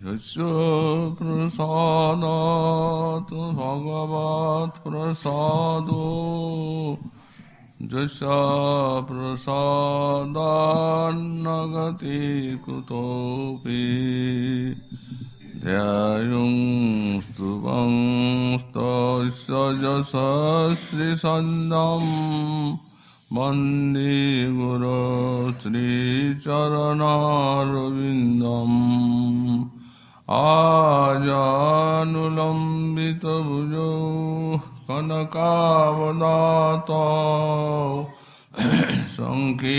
यस्य प्रसादात् भगवत् प्रसादो यस्य प्रसादान्न गति कुतोऽपि ध्यायुं स्तुवं स्तस्य यशस्त्रिसन्ध्यं वन्दे गुरो श्रीचरणारविन्दम् आजानुलम्बितभुजौ कनकावदातौ सङ्कीर्तनैकपितरौ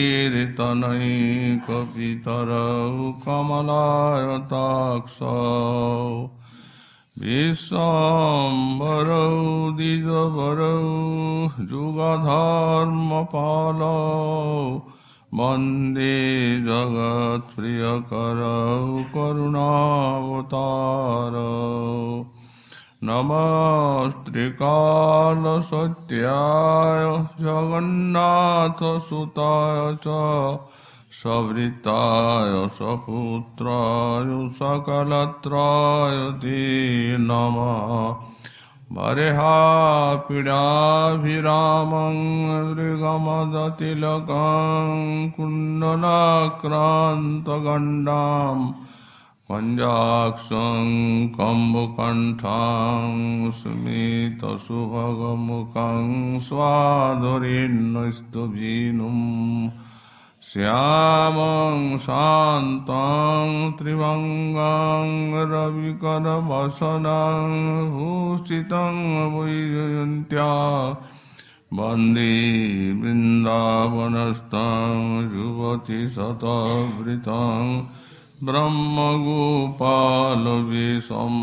कमलायताक्षौ विश्वाम्बरौ द्विजवरौ जुगधर्मपालौ वन्दे जगत्प्रियकरौ करुणावतारौ नमस्त्रिकालसत्याय जगन्नाथसुताय च सवृताय सपुत्राय सकलत्राय ते नमः वरेहापीडाभिरामं मृगमदतिलकं कुण्डलाक्रान्तगण्डां कञ्जाक्षं कम्बुकण्ठं स्मितसुभगमुखं स्वाधुरीन्नस्तुभिनुं श्यामं शान्तं त्रिभङ्गं रविकरवसनं भूषितं वैजयन्त्या वन्दे वृन्दावनस्थं युवतिशतवृतं ब्रह्मगोपालवेशं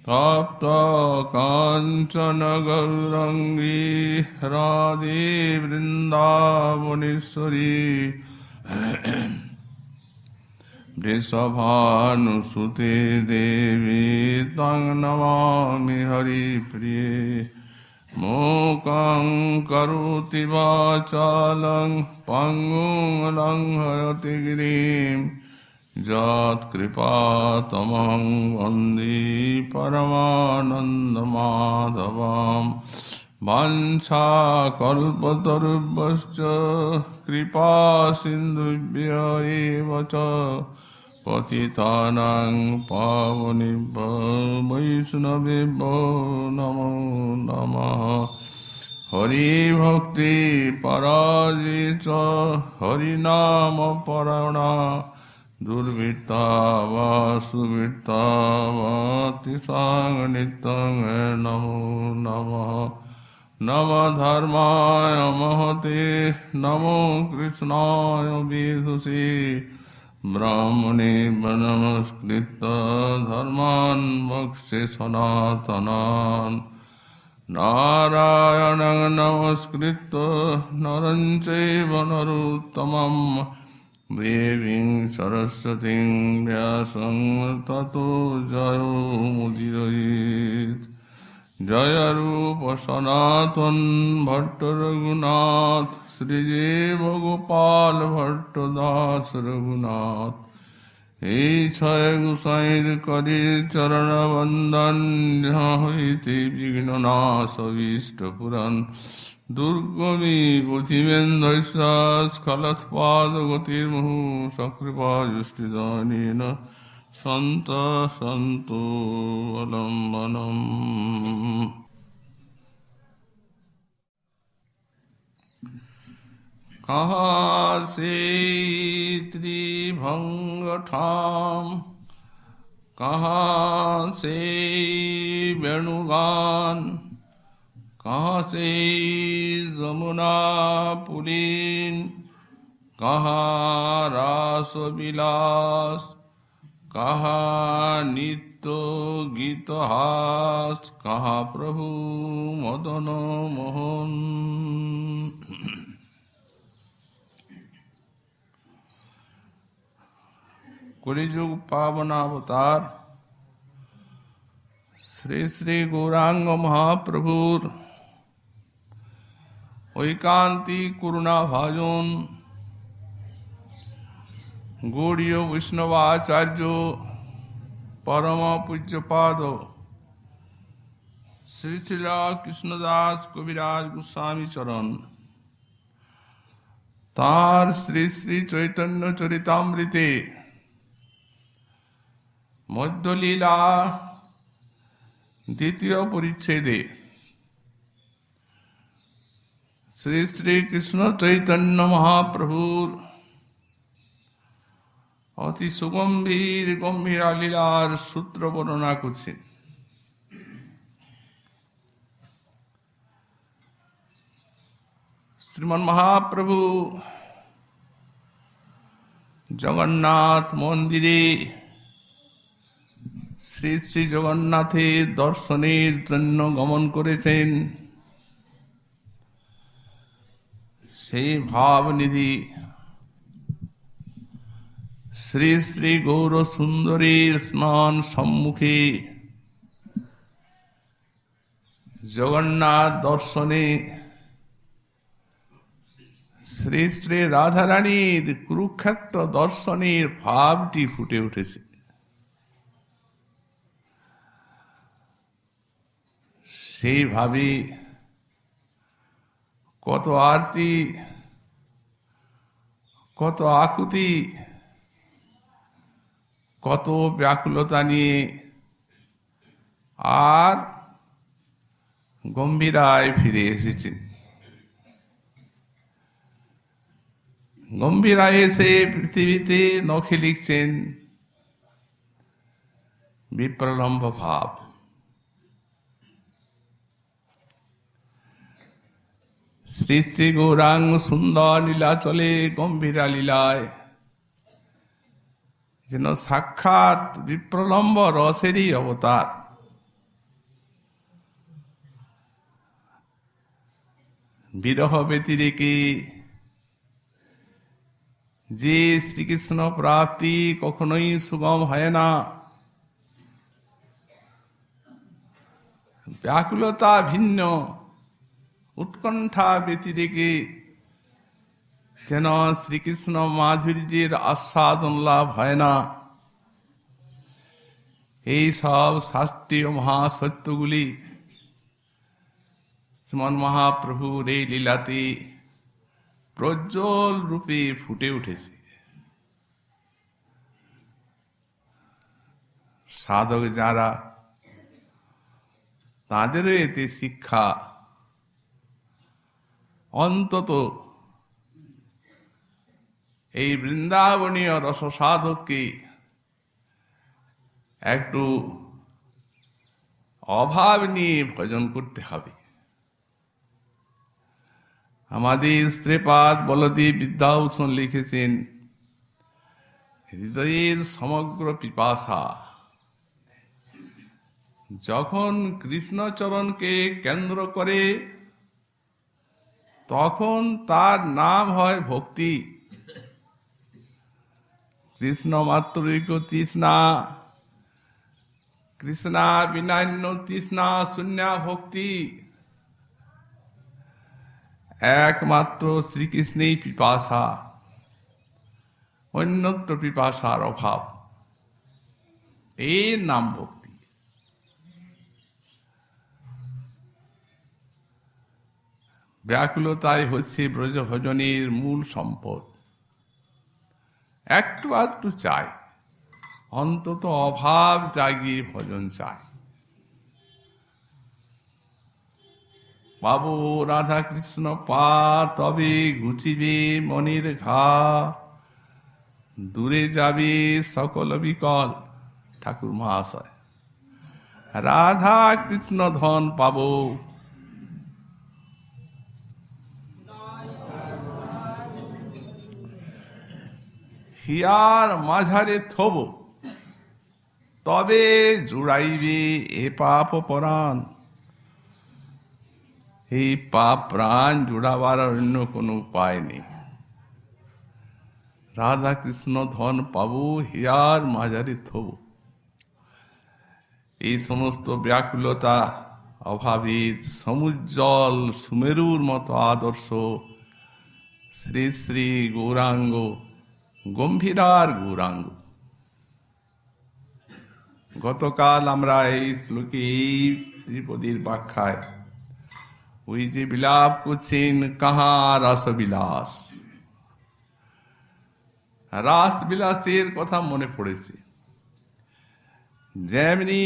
तप्तकाञ्चन गौराङ्गी राधे वृन्दावनेश्वरी वृषभानुसुते देवी तं नमामि हरिप्रिये मूकं करोति वाचालं पङ्गुं लङ्घयति गिरिं यत्कृपातमहं वन्दे परमानन्दमाधवं वाञ्छाकल्पतरुभ्यश्च कृपासिन्धुभ्य एव च पतितानां पावनेभ्यो वैष्णवेभ्यो नमो नमः हरिभक्ति पराजित हरिनाम परायणा दुर्वृत्ता वा सुवृत्ता वातिसां नित्यं नमो नमः नमः धर्माय महते नमो कृष्णाय विदुषे ब्राह्मणे नमस्कृत्य धर्मान् वक्ष्ये सनातनान् नारायणं नमस्कृत्य नरं चैव नरोत्तमं देवीं सरस्वतीं व्यासं ततो जयो मुदीरयेत् जय रूप सनातन भट्ट रघुनाथ श्रीजीव गोपाल भट्ट दास रघुनाथ এই ছয় গোসাইর করি চরণ বন্দন যাহা হইতে বিঘ্ন নাশ অভীষ্ট পুরাণ দুর্গমী গতিমেন্দ্রশ্বাস স্খলৎপাদ গতির্মুহু সকৃপা যুষ্টিদানেন সন্ত সন্তু অবলম্বনম। कहाँ से त्रिभंग ठाम कहाँ से वेणुगान कहाँ से जमुना पुलीन कहाँ रास विलास कहाँ नित्य गीतहास कहाँ प्रभु मदन मोहन। कलिजुग पावनावतार श्री श्री गौरांग महाप्रभुर ঐকান্তিক করুণা ভাজন গৌড়ীয় বৈষ্ণবাচার্য পরম পূজ্যপাদ শ্রী শ্রীল কৃষ্ণদাস কবিরাজ গোস্বামী চরণ তাঁর শ্রী শ্রী চৈতন্য চরিতামৃতে মধ্যলীলা দ্বিতীয় পরিচ্ছেদে শ্রী শ্রী কৃষ্ণ চৈতন্য মহাপ্রভুর অতি সুগম্ভীর গম্ভীরা লীলার সূত্র বর্ণনা করছেন। শ্রীমন মহাপ্রভু জগন্নাথ মন্দিরে শ্রী শ্রী জগন্নাথের দর্শনের জন্য গমন করেছেন। সেই ভাবনিধি শ্রী শ্রী গৌর সুন্দরীর স্নান সম্মুখে জগন্নাথ দর্শনে শ্রী শ্রী রাধারানীর কুরুক্ষেত্র দর্শনের ভাবটি ফুটে উঠেছে। সেইভাবে কত আরতি, কত আকুতি, কত ব্যাকুলতা নিয়ে আর গম্ভীরায় ফিরে এসেছে। গম্ভীরায় এসে পৃথিবীতে নখে লিখছেন বিপ্রলম্ব ভাব। শ্রী শ্রী গৌরাঙ্গ সুন্দর লীলাচলে গম্ভীরা লীলায় যেন সাক্ষাৎ বিপ্রলম্ব রসেরই অবতার। বিরহ ব্যতিরেকে যে শ্রীকৃষ্ণ প্রাপ্তি কখনোই সুগম হয় না, ব্যাকুলতা ভিন্ন, উৎকণ্ঠা ব্যতিরেকে যেন শ্রীকৃষ্ণ মাধুর্যের আস্বাদন লাভ হয় না। এই সব শাস্ত্রীয় মহাসত্যগুলি শ্রীমন মহাপ্রভুর এই লীলাতে প্রজ্জ্বল রূপে ফুটে উঠেছে। সাধক যারা, তাদেরও এতে শিক্ষা। অন্তত এই বৃন্দাবনীয় রসসাধককে একটু অভাব নিয়ে ভজন করতে হবে। আমাদের শ্রীপাদ বলদেব বিদ্যাভূষণ লিখেছেন, হৃদয়ের সমগ্র পিপাসা যখন কৃষ্ণচরণকে কেন্দ্র করে তখন তার নাম হয় ভক্তি। কৃষ্ণ মাত্রৈক তৃষ্ণা, কৃষ্ণা বিনান্য তৃষ্ণা শূন্যা ভক্তি। একমাত্র শ্রীকৃষ্ণেই পিপাসা, অন্যত্র পিপাসার অভাব। এর নাম ভক্তি। ব্যাকুলতাই হচ্ছে ব্রজ ভজনের মূল সম্পদ। একটু আধটু চাই, অন্তত অভাব জাগিয়ে ভজন চাই। পাবো রাধা কৃষ্ণ পা, তবে ঘুচিবে মনের ঘা, দূরে যাবে সকল বিকল। ঠাকুর মহাশয়, রাধা কৃষ্ণ ধন পাবো, হিয়ার মাঝারে থব, তবে জুড়াইবে এ পাপ পরাণ। এই পাপ প্রাণ জোড়াবার অন্য কোনো উপায় নেই। রাধা কৃষ্ণ ধন পাবো, হিয়ার মাঝারে থব। এই সমস্ত ব্যাকুলতা, অভাবের সমুজ্জ্বল সুমেরুর মতো আদর্শ শ্রী শ্রী গৌরাঙ্গ, গম্ভীরার গৌরাঙ্গ। গতকাল আমরা এই শ্লোকে এই ত্রিপদীর ব্যাখ্যায় ওই যে বিলাপ করছেন কাহা রাস বিলাস, রাস বিলাসের কথা মনে পড়েছে। যেমনি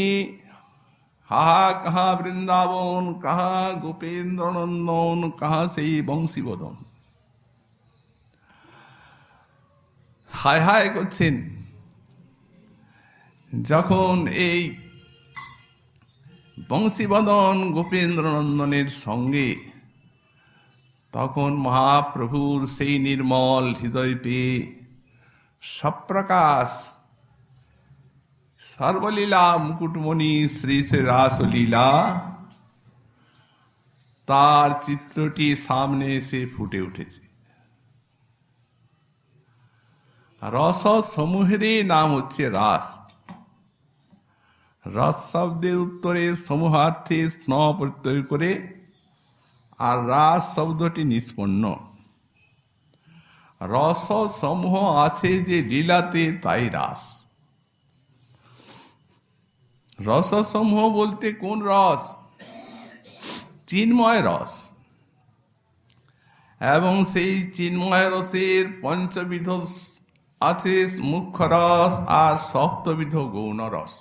হাহা কাহা বৃন্দাবন, কাহা গোপেন্দ্র নন্দন, কাহা সেই বংশীবদন, হায় হায় করছেন। যখন এই বংশীবদন গোপেন্দ্র নন্দনের সঙ্গে, তখন মহাপ্রভুর সেই নির্মল হৃদয় পেয়ে সপ্রকাশ সর্বলীলা মুকুটমণি শ্রী শ্রী রাসলীলা, তার চিত্রটি সামনে এসে ফুটে উঠেছে। রস সমূহেরই নাম হচ্ছে রাস। রস শব্দের উত্তরে সমূহার্থে স্ন প্রত্যয় করে, আর রাস শব্দটি নিষ্পন্ন। রস সমূহ আছে যে লীলাতে, তাই রাস। রস সমূহ বলতে কোন রস? চিন্ময় রস। এবং সেই চিন্ময় রসের পঞ্চবিধ আছে মুখ্য রস আর সপ্তবিধ গৌণ রস।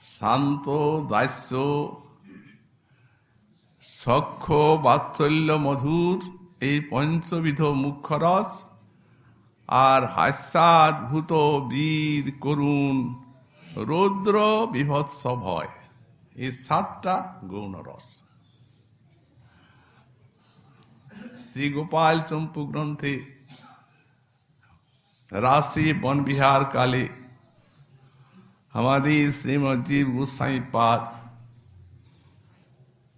শান্ত, দাস্য, সখ্য, বাৎসল্য, মধুর, এই পঞ্চবিধ মুখ্য রস, আর হাস্যাদ্ভুত, বীর, করুণ, রৌদ্র, বিভৎস, ভয়, এই 7টা গৌণ রস। শ্রী গোপাল চম্পু গ্রন্থে রাশি বনবিহার কালে আমাদের শ্রীমৎ জীব গোস্বামী পাদ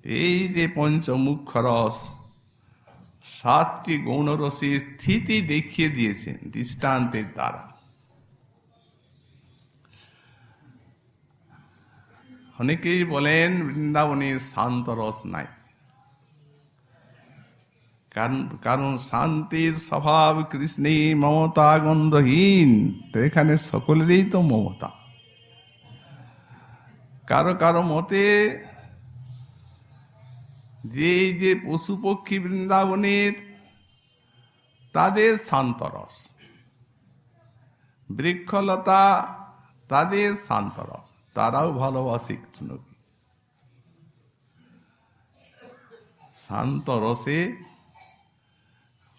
এই যে পঞ্চমুখ্য রস, 7টি গৌণ রসের স্থিতি দেখিয়ে দিয়েছেন দৃষ্টান্তের দ্বারা। অনেকেই বলেন বৃন্দাবনে শান্ত রস নাই, কারণ শান্তির স্বভাব কৃষ্ণে মমতা গন্ধহীন। তো এখানে সকলেরই তো মমতা। কারো কারো মতে যে পশু পক্ষী বৃন্দাবনের, তাদের শান্ত রস, বৃক্ষলতা তাদের শান্ত রস, তারাও ভালোবাসে কৃষ্ণকে। শান্ত রসে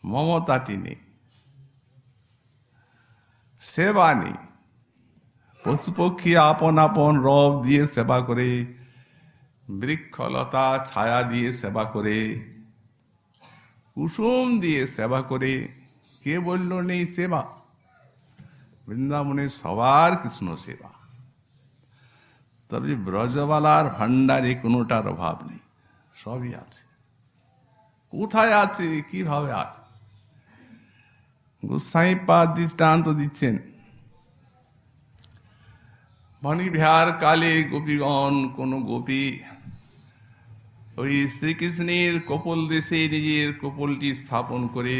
মমতাটি নেই, সেবা নেই। পশু পক্ষী আপন আপন রব দিয়ে সেবা করে, বৃক্ষলতা ছায়া দিয়ে সেবা করে, কুসুম দিয়ে সেবা করে। কে বলল নেই সেবা? বৃন্দাবনের সবার কৃষ্ণ সেবা। তবে ব্রজবালার ভান্ডারে কোনোটার অভাব নেই, সবই আছে। কোথায় আছে, কিভাবে আছে? গোস্বামী পাদ দৃষ্টান্ত দিচ্ছেন। বনবিহার কালে গোপীগণ, কোন গোপী ওই শ্রীকৃষ্ণের কপোল দেশে নিজের কপোলটি স্থাপন করে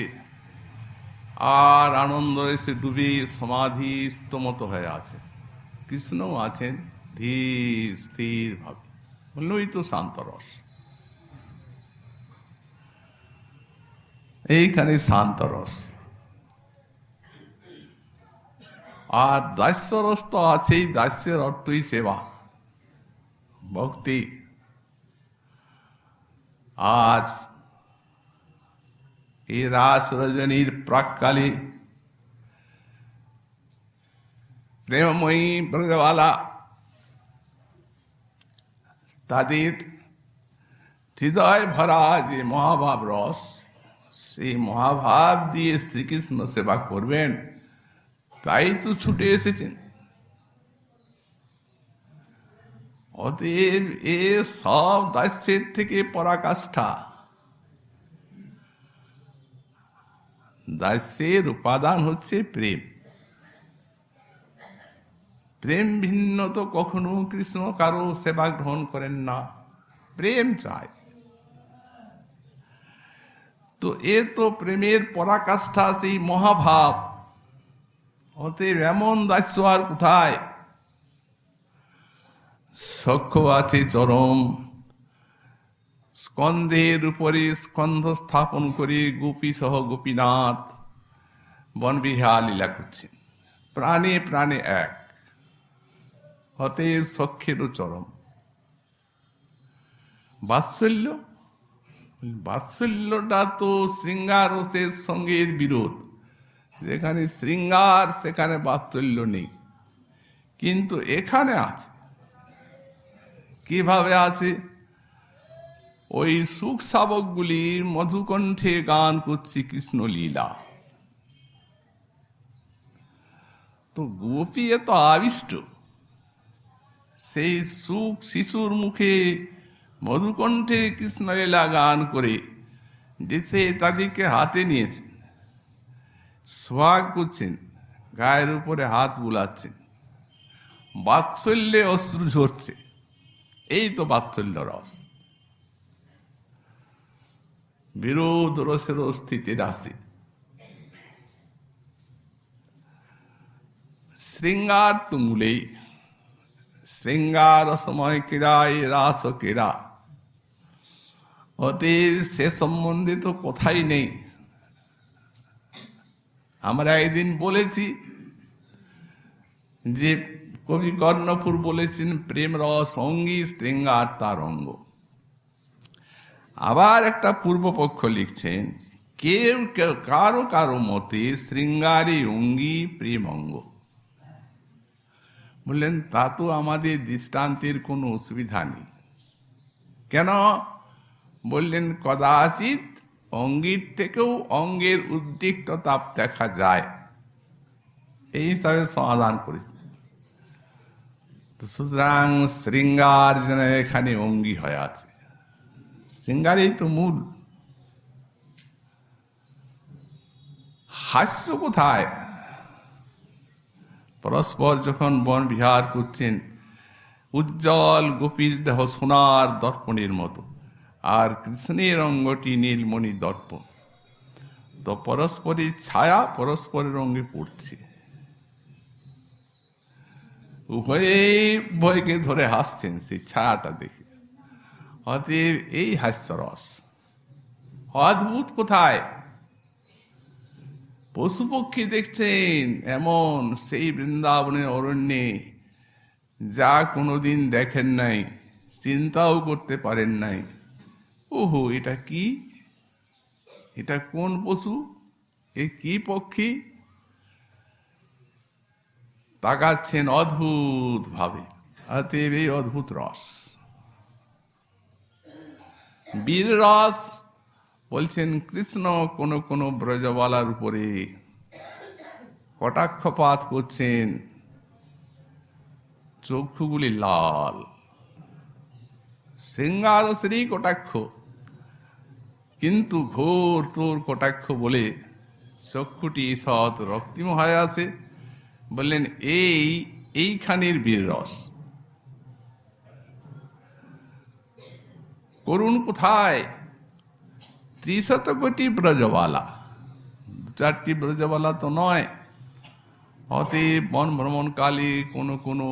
আর আনন্দ এসে ডুবে সমাধিস্থ মতো হয়ে আছে। কৃষ্ণও আছেন ধীর স্থির ভাবে। বললই তো শান্ত রস। এইখানে শান্ত রস। আর দাস্য রস তো আছেই। দাস্যের অর্থই সেবা, ভক্তি। আজ এই রাস রজনীর প্রাককালে প্রেমময়ী ব্রজবালা তাদের হৃদয় ভরা যে মহাভাব রস, সেই মহাভাব দিয়ে শ্রীকৃষ্ণ সেবা করবেন, তাই তো ছুটে এসেছেন। অতএব এ সব দাস্যের থেকে পরাকাষ্ঠা। দাস্যের উপাদান হচ্ছে প্রেম। প্রেম ভিন্ন তো কখনো কৃষ্ণ কারো সেবা গ্রহণ করেন না, প্রেম চায়। তো এ তো প্রেমের পরাকাষ্ঠা, সেই মহাভাব। অতএব এমন দাস্য আর কোথায়? সখ্য আছে চরম, স্কন্ধের উপরে স্কন্ধ স্থাপন করে গোপী সহ গোপীনাথ বনবিহার লীলা করছেন, প্রাণে প্রাণে এক। অতএব সখ্যেরও চরম। বাৎসল্য, বাৎসল্যটা তো শৃঙ্গার রসের সঙ্গে এর বিরোধ। যেখানে শৃঙ্গার সেখানে বাৎসল্য নেই, কিন্তু এখানে আছে। কিভাবে আছে? ওই সুখ শাবকগুলি মধুকণ্ঠে গান করছে কৃষ্ণ লীলা। তো গোপী এত আবিষ্ট, সেই সুখ শিশুর মুখে মধুকণ্ঠে কৃষ্ণলীলা গান করে যেতে তাদেরকে হাতে নিয়েছেন, সোহাগ করছেন, গায়ের উপরে হাত বুলাচ্ছেন, বাৎসল্যে অশ্রু ঝরছে। এই তো বাৎসল্য রস। বিরোধ রসের স্থিতির রাশি। শৃঙ্গার তো মূলেই, শৃঙ্গার সময় ক্রীড়ায় রাস ক্রীড়া। অতএব সে সম্বন্ধে তো কথাই নেই। আমরা একদিন বলেছি যে কবি কর্ণফুর বলেছেন প্রেম রস অঙ্গী শৃঙ্গার তার অঙ্গ। আবার একটা পূর্বপক্ষ লিখছেন কেউ কারো কারো মতে শৃঙ্গারী অঙ্গী প্রেম অঙ্গ। বললেন তা তো আমাদের দৃষ্টান্তের কোনো অসুবিধা নেই। কেন? বললেন কদাচিৎ অঙ্গীর থেকেও অঙ্গের উদ্রিক্ততা দেখা যায়, এই হিসাবে সমাধান করেছে। সুতরাং শৃঙ্গার যেন এখানে অঙ্গী হয়ে আছে, শৃঙ্গারই তো মূল। হাস্য কোথায়? পরস্পর যখন বন বিহার করছেন, উজ্জ্বল গোপীর দেহ সোনার দর্পণের মতো, আর কৃষ্ণের অঙ্গটি নীলমণি দর্পণ, তো পরস্পরের ছায়া পরস্পরের অঙ্গে পড়ছে। উভয়েই উভয়কে ধরে হাসছেন সেই ছায়াটা দেখে। অতএব এই হাস্যরস অদ্ভুত কোথায়? পশু পক্ষী দেখছেন এমন সেই বৃন্দাবনের অরণ্যে, যা কোনোদিন দেখেন নাই, চিন্তাও করতে পারেন নাই। ওহো, এটা কি? এটা কোন পশু? এ কি পক্ষী? তাকাচ্ছেন অদ্ভুত ভাবে। অতএব এই অদ্ভুত রস, বীর রস। বলছেন কৃষ্ণ কোন কোন ব্রজবালার উপরে কটাক্ষপাত করছেন, চক্ষুগুলি লাল। শৃঙ্গার শ্রী কটাক্ষ, কিন্তু ঘোর তোর কটাক্ষ বলে চক্ষুটি সৎ রক্তিম হয়ে আছে। বললেন এইখানের বীর রস। করুণ কোথায়? ৩০ কোটি ব্রজবালা, ২-৪টি ব্রজবালা তো নয়। অতএব বন ভ্রমণকালে কোনো কোনো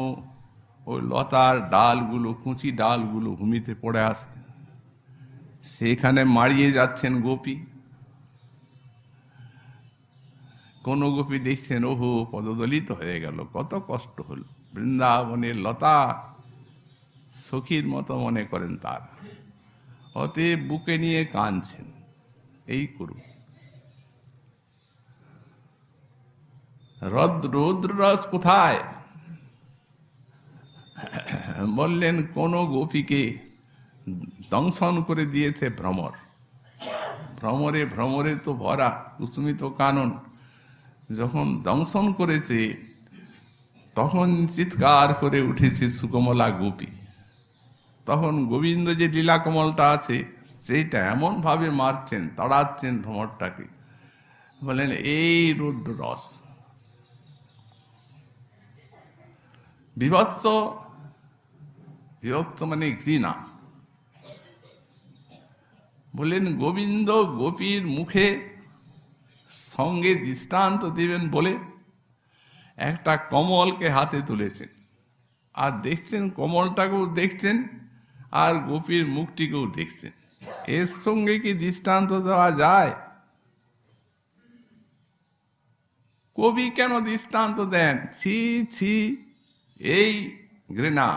ওই লতার ডালগুলো, কুচি ডালগুলো ভূমিতে পড়ে আসে, সেখানে মারিয়ে যাচ্ছেন গোপী। কোন গোপী দেখছেন ওহো পদদলিত হয়ে গেল, কত কষ্ট হলো। বৃন্দাবনের লতা সখীর মতো মনে করেন তার, অতএব বুকে নিয়ে কাঁদছেন। এই করুন রৌদ্র রস কোথায়? বললেন কোন গোপীকে দংশন করে দিয়েছে ভ্রমর। ভ্রমরে ভ্রমরে তো ভরা কুসুমিত কানন। যখন দংশন করেছে তখন চিৎকার করে উঠেছে সুকমলা গোপী। তখন গোবিন্দ যে লীলা কমলটা আছে সেইটা এমন ভাবে মারছেন, তাড়াচ্ছেন ভ্রমরটাকে। বলেন এই রৌদ্র রস। বিভৎস, বিভক্ত মানে ঘৃণা। বললেন গোবিন্দ গোপীর মুখে সঙ্গে দৃষ্টান্ত দিবেন বলে একটা কমলকে হাতে তুলেছেন, আর দেখছেন কমলটাকেও দেখছেন আর গোপীর মুখটিকেও দেখছেন। এর সঙ্গে কি দৃষ্টান্ত দেওয়া যায়? কবি কেন দৃষ্টান্ত দেন? ছি ছি, এই ঘৃণা,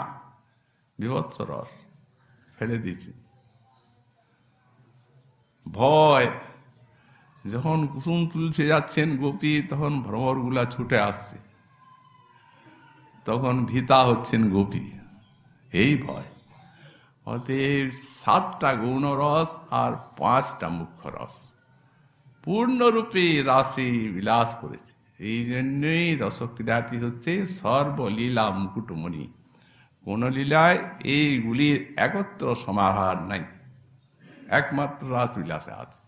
বিভৎস রস ফেলে দিচ্ছে। ভয়, যখন কুসুম তুলছে যাচ্ছেন গোপী, তখন ভ্রমরগুলা ছুটে আসছে, তখন ভীতা হচ্ছেন গোপী, এই ভয়। অতএব 7টা গৌণ রস আর 5টা মুখ্য রস পূর্ণরূপে রাসে বিলাস করেছে। এই জন্যই রসক্রীড়াটি হচ্ছে সর্বলীলা মুকুটমণি। কোন লীলায় এইগুলির একত্র সমাহার নাই, একমাত্র রাস বিলাসে আছে।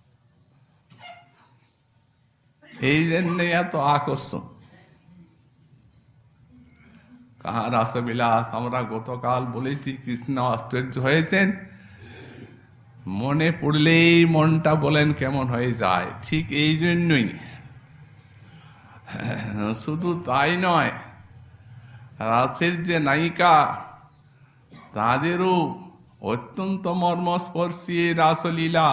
এই জন্যে এত আকর্ষণ। কাহা রাসবিলাস, আমরা গতকাল বলেছি কৃষ্ণ আশ্চর্য হয়েছেন, মনে পড়লেই মনটা বলেন কেমন হয়ে যায়। ঠিক এই জন্যই, শুধু তাই নয়, রাসের যে নায়িকা তাদেরও অত্যন্ত মর্মস্পর্শী রাসলীলা।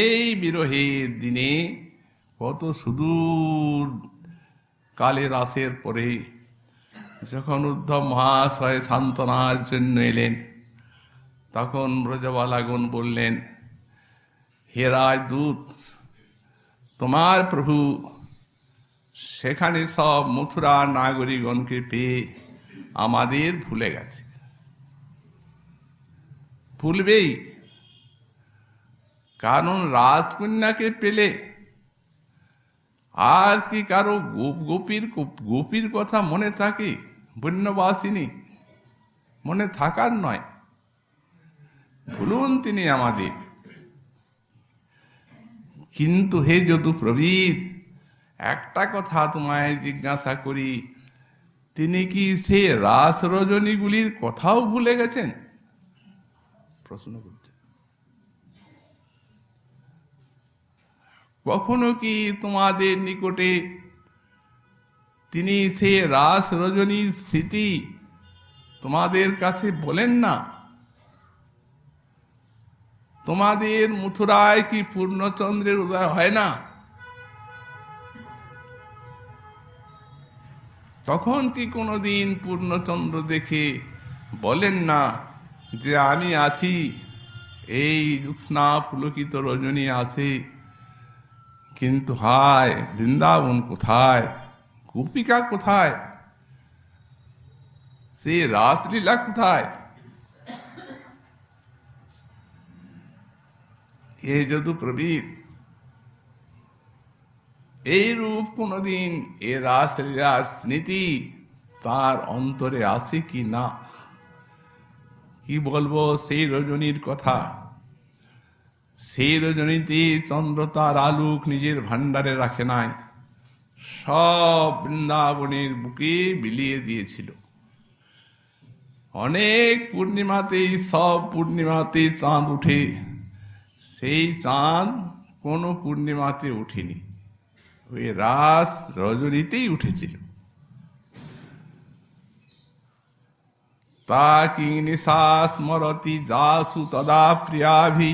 এই বিরহের দিনে কত সুদূর কালে রাসের পরে যখন উদ্ধব মহাশয় সান্ত্বনার জন্য এলেন, তখন ব্রজবালাগণ বললেন, হে রাজদূত, তোমার প্রভু সেখানে সব মথুরা নাগরিকগণকে পেয়ে আমাদের ভুলে গেছে। ভুলবেই, কারণ রাজকন্যাকে পেলে আর কি কারো গোপীর কথা মনে থাকে? বন্যবাসিনী মনে থাকার নয়, ভুলুন তিনি আমাদের। কিন্তু হে যদু প্রবীর, একটা কথা তোমায় জিজ্ঞাসা করি, তিনি কি সে রাস রজনীগুলির কথাও ভুলে গেছেন? প্রশ্ন করছে। কখনো কি তোমাদের নিকটে তিনি সে রাস রজনীর স্মৃতি তোমাদের কাছে বলেন না? তোমাদের মথুরায় কি পূর্ণচন্দ্রের উদয় হয় না? তখন কি কোনোদিন পূর্ণচন্দ্র দেখে বলেন না যে আমি আছি, এই জ্যোৎস্না পুলকিত রজনী আছে, কিন্তু হায় বৃন্দাবন কোথায়, গোপিকা কোথায়, সে রাসলীলা কোথায়? এ যদু প্রবীর, এই রূপ কোনদিন এ রাসলীলার স্মৃতি তার অন্তরে আসে কি না? কি বলবো সেই রজনীর কথা? সেই রজনীতে চন্দ্র তার আলোক নিজের ভাণ্ডারে রাখে নাই, সব বৃন্দাবনের বুকে বিলিয়ে দিয়েছিল। অনেক পূর্ণিমাতেই, সব পূর্ণিমাতে চাঁদ উঠে, সেই চাঁদ কোনো পূর্ণিমাতে উঠেনি, ওই রাস রজনীতেই উঠেছিল। তা কি নিশা স্মরতি যাসু তদা প্রিয়াভি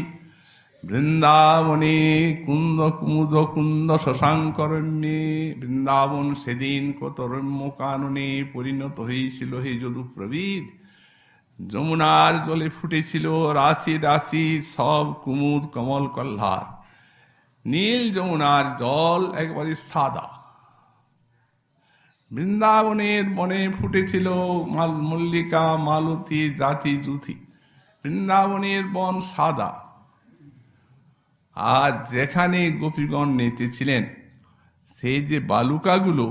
বৃন্দাবনে কুন্দ কুমুদ কুন্দ শশাঙ্করণ্যে। বৃন্দাবন সেদিন কত রম্য কাননে পরিণত হয়েছিল হে যদু প্রবীর। যমুনার জলে ফুটেছিল রাশি রাশি সব কুমুদ কমল কল্লার। নীল যমুনার জল একবারে সাদা। বৃন্দাবনের বনে ফুটেছিল মল্লিকা মালতী জাতি জুথি। বৃন্দাবনের বন সাদা। আর যেখানে গোপীগণ নেচেছিলেন, সেই যে বালুকাগুলো,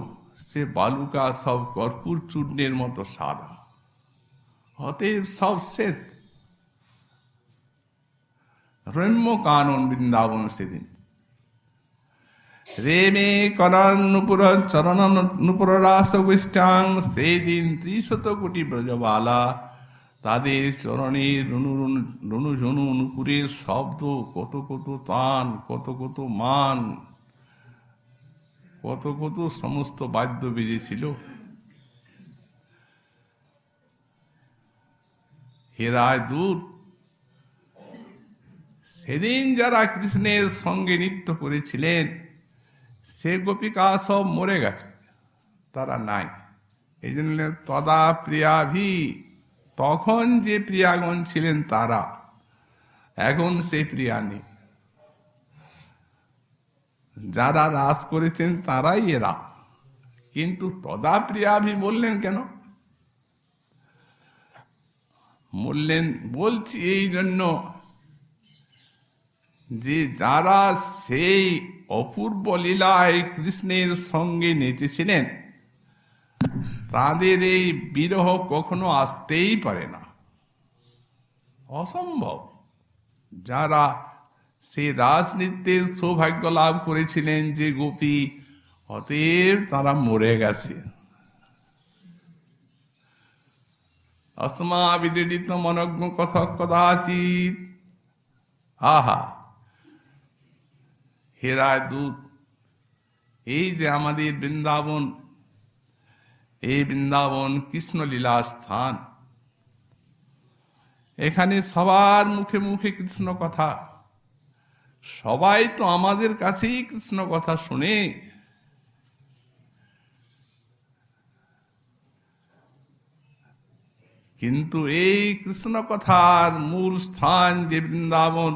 সে বালুকা সব কর্পূর চূর্ণের মতো সাদা। অতএব সব শ্বেত, রম্য কানন বৃন্দাবন সেদিন। রেমে করান নুপুর চরণ নুপুর রাস গোষ্ঠাং। সেই দিন 300 কোটি ব্রজবালা তাদের চরণে রণু ঝনু নুপুরের শব্দ, কত কত তান, কত কত মান, কত কত সমস্ত বাদ্য বেজেছিল। হেরায় দূত সেদিন যারা কৃষ্ণের সঙ্গে নৃত্য করেছিলেন সে গোপিকা সব মরে গেছে, তারা নাই। এই জন্য তদা প্রিয়াভি, তখন যে প্রিয়াগণ ছিলেন তারা, এখন সে প্রিয়া নেই। যারা রাস করেছেন তারাই এরা, কিন্তু তদা প্রিয়াভি বললেন কেন? বললেন, বলছি এই জন্য যে যারা সেই অপূর্ব লীলায় কৃষ্ণের সঙ্গে নেচেছিলেন তাদের এই বিরহ কখনো আসতেই পারে না, অসম্ভব। যারা সেই রাজনৃত্যের সৌভাগ্য লাভ করেছিলেন যে গোপী, অতএব তারা মরে গেছে। অস্মা বিদিত মনজ্ঞ কথক কদাচিৎ। আহা, হেরায় দূত, এই যে আমাদের বৃন্দাবন, এই বৃন্দাবন কৃষ্ণলীলা স্থান। এখানে সবার মুখে মুখে কৃষ্ণ কথা, সবাই তো আমাদের কাছেই কৃষ্ণ কথা শুনে। কিন্তু এই কৃষ্ণ কথার মূল স্থান যে বৃন্দাবন,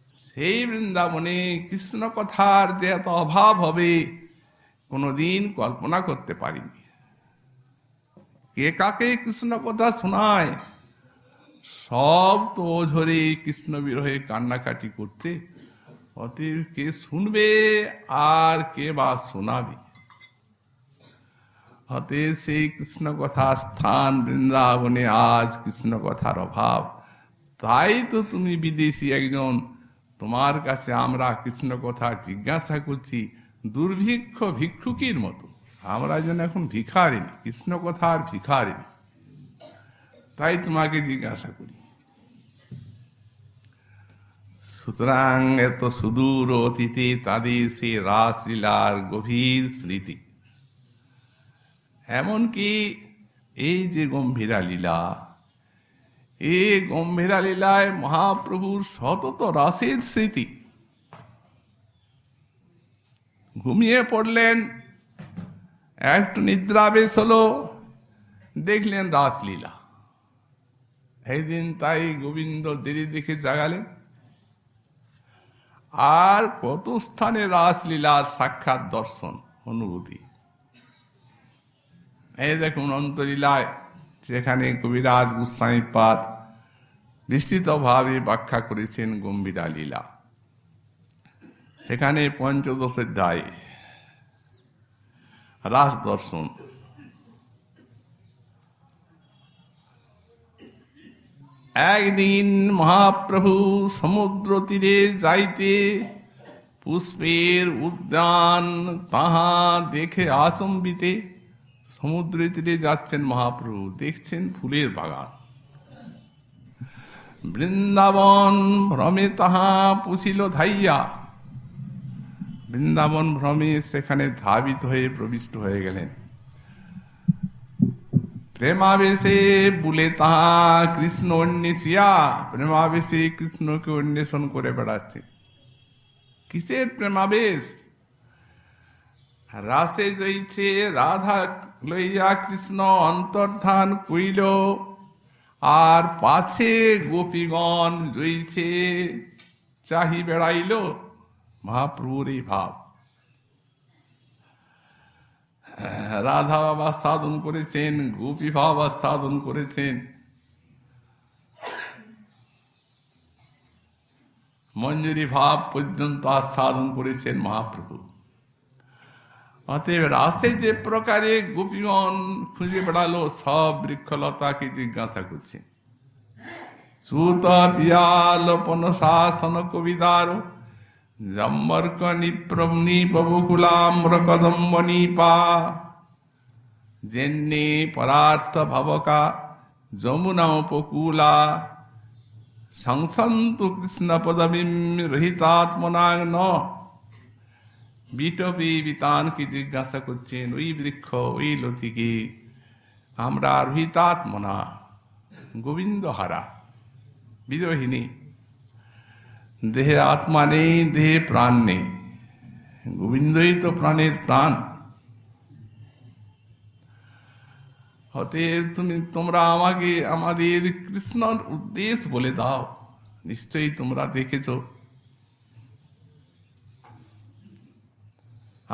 সেই বৃন্দাবনে কৃষ্ণ কথার যে এত অভাব হবে কোনোদিন কল্পনা করতে পারিনি। কে কাকে কৃষ্ণ কথা শোনায়? সব তো ঝরে কৃষ্ণ বিরহে কান্নাকাটি করছে, অতএব কে শুনবে আর কে বা শোনাবে? অতএব সেই কৃষ্ণ কথা স্থান বৃন্দাবনে আজ কৃষ্ণ কথার অভাব। তাই তো তুমি বিদেশি একজন, তোমার কাছে আমরা কৃষ্ণ কথা জিজ্ঞাসা করছি দুর্ভিক্ষ ভিক্ষুকের মতো। আমরা যেন এখন ভিখারিনি, কৃষ্ণ কথার ভিখারিনি, তাই তোমাকে জিজ্ঞাসা করি। সুতরাং এত সুদূর অতীতে তাদের সে রাসলীলার গভীর স্মৃতি। এমনকি এই যে গম্ভীরা লীলা, এই গম্ভীরা লীলায় মহাপ্রভুর সতত রাসের স্মৃতি। ঘুমিয়ে পড়লেন, একটু নিদ্রাবেশ হলো, দেখলেন রাসলীলা। এই দিন তাই গোবিন্দ দেরি দেখে জাগালেন। আর কত স্থানে রাসলীলার সাক্ষাৎ দর্শন অনুভূতি। এই দেখুন অন্তলীলায়, সেখানে কবিরাজ গোস্বামীপাদ বিস্তৃতভাবে ব্যাখ্যা করেছেন গম্ভীরা লীলা। সেখানে পঞ্চদশ অধ্যায় রাস দর্শন। একদিন মহাপ্রভু সমুদ্র তীরে যাইতে পুষ্পের উদ্যান তাহা দেখে আচম্বিতে। সমুদ্র তীরে যাচ্ছেন মহাপ্রভু, দেখছেন ফুলের বাগান। বৃন্দাবন ভ্রমে তাহা পুছিল ধাইয়া, বৃন্দাবন ভ্রমে সেখানে ধাবিত হয়ে প্রবিষ্ট হয়ে গেলেন। প্রেমাবেশে বলে তাহা কৃষ্ণ অন্বেষিয়া, প্রেমাবেশে কৃষ্ণকে অন্বেষণ করে বেড়াচ্ছে। কিসের প্রেমাবেশ? রাসে জয়ছে রাধা লইয়া কৃষ্ণ অন্তর্ধান কইল, আর পাছে গোপীগণ জয়ছে চাহি বেড়াইল। মহাপ্রভুর এই ভাব। রাধা বাবা সাধন করেছেন, গোপী বাবা সাধন করেছেন, মঞ্জুরি ভাব পর্যন্ত আস্বাদন করেছেন মহাপ্রভু। অতএব রাসে যে প্রকারে গোপীগণ খুঁজে বেড়ালো, সব বৃক্ষলতাকে জিজ্ঞাসা করছে। সুত পিয়ালপন শাসন কবিদার জম্বর্ক নিপ্রবকুলাম্র কদম্ব নিপা জেন্নে পরার্থ ভবকা যমুনা উপকূলা সংসন্তু কৃষ্ণ পদমিম রহিতাত্মনাগ্ন। বিটপি বিতানকে জিজ্ঞাসা করছেন, ওই বৃক্ষ, ওই লতিকে, আমরা আর হিতাত্মনা, গোবিন্দ হারা, বিরোহিনী, দেহে আত্মা নেই, দেহে প্রাণ নেই, গোবিন্দই তো প্রাণের প্রাণ। অতএব তোমরা আমাকে আমাদের কৃষ্ণর উদ্দেশ্য বলে দাও। নিশ্চয়ই তোমরা দেখেছ,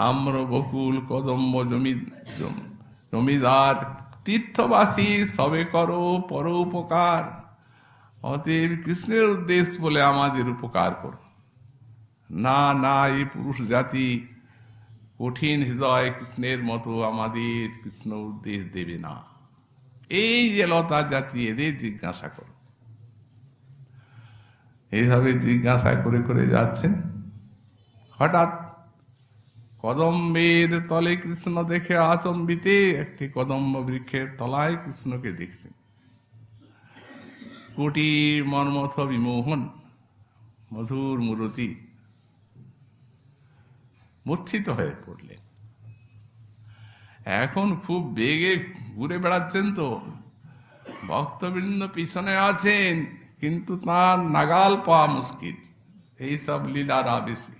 আম্র বকুল কদম্ব জমিদার তীর্থবাসী সবে করো পরোপকার। অতএব কৃষ্ণের উদ্দেশ্য বলে আমাদের উপকার করো। না না, এই পুরুষ জাতি কঠিন হৃদয় কৃষ্ণের মতো আমাদের কৃষ্ণ উদ্দেশ দেবে না। এই যে লতা জাতি, এদের জিজ্ঞাসা করো। এইভাবে জিজ্ঞাসা করে করে যাচ্ছেন। হঠাৎ কদম্বের তলে কৃষ্ণ দেখে আচম্বিতে একটি কদম্ব বৃক্ষের তলায় কৃষ্ণকে দেখছেন। কোটি মর্মথ বিমোহন, মধুর মূরতি, মূর্ছিত হয়ে পড়লেন। এখন খুব বেগে ঘুরে বেড়াচ্ছেন তো, ভক্তবৃন্দ পিছনে আছেন, কিন্তু তার নাগাল পাওয়া মুশকিল, এইসব লীলার আবেশে।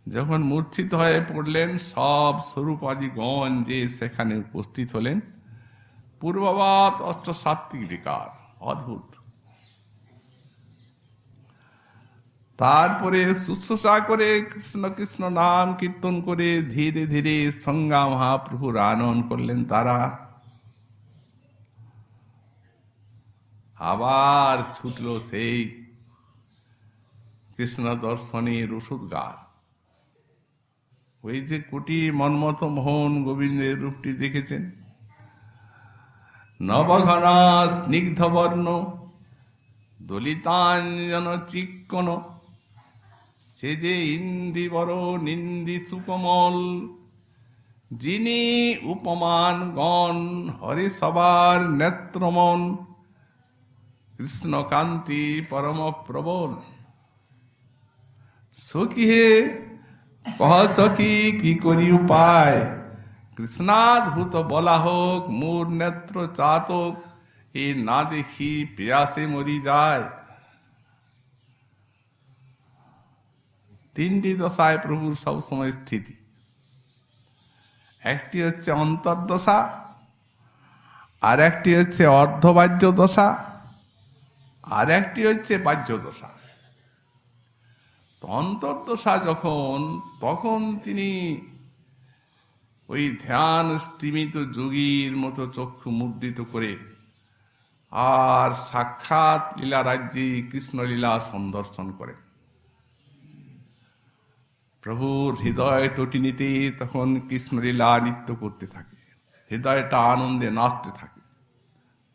যখন মূর্ছিত হয়ে পড়লেন, সব স্বরূপাদিগণ যে সেখানে উপস্থিত হলেন। পূর্ববাদ অষ্টসাত্ত্বিক বিকার, অদ্ভুত। তারপরে শুশ্রূষা করে কৃষ্ণ কৃষ্ণ নাম কীর্তন করে ধীরে ধীরে সঙ্গা মহাপ্রভুর আনয়ন করলেন তারা। আবার ছুটল সেই কৃষ্ণ দর্শনের ওষুধগার। ওই যে কোটি মন্মথ মোহন গোবিন্দের রূপটি দেখেছেন, নবঘনা স্নিগ্ধবর্ণ দলিতাঞ্জন চিক্কণ, সে যে ইন্দিবর নিন্দি সুকমল, যিনি উপমান গণ হরে সবার নেত্রমন, কৃষ্ণকান্তি পরম প্রবল। সখী হে কহ সখী কি করি উপায়, কৃষ্ণাদ্ভুত বলা হোক মোর নেত্র চাতক, এ না দেখি পেয়াসে মরি যায়। তিনটি দশায় প্রভুর সবসময় স্থিতি। একটি হচ্ছে অন্তর্দশা, আর একটি হচ্ছে অর্ধবাহ্য দশা, আর একটি হচ্ছে বাহ্য দশা। অন্তর্দশা যখন, তখন তিনি ওই ধ্যান স্তিমিত যোগীর মতো চক্ষু মুদ্রিত করে আর সাক্ষাৎ লীলা রাজ্যে কৃষ্ণলীলা সন্দর্শন করে। প্রভুর হৃদয় তটিনীতে তখন কৃষ্ণলীলা নৃত্য করতে থাকে, হৃদয়টা আনন্দে নাচতে থাকে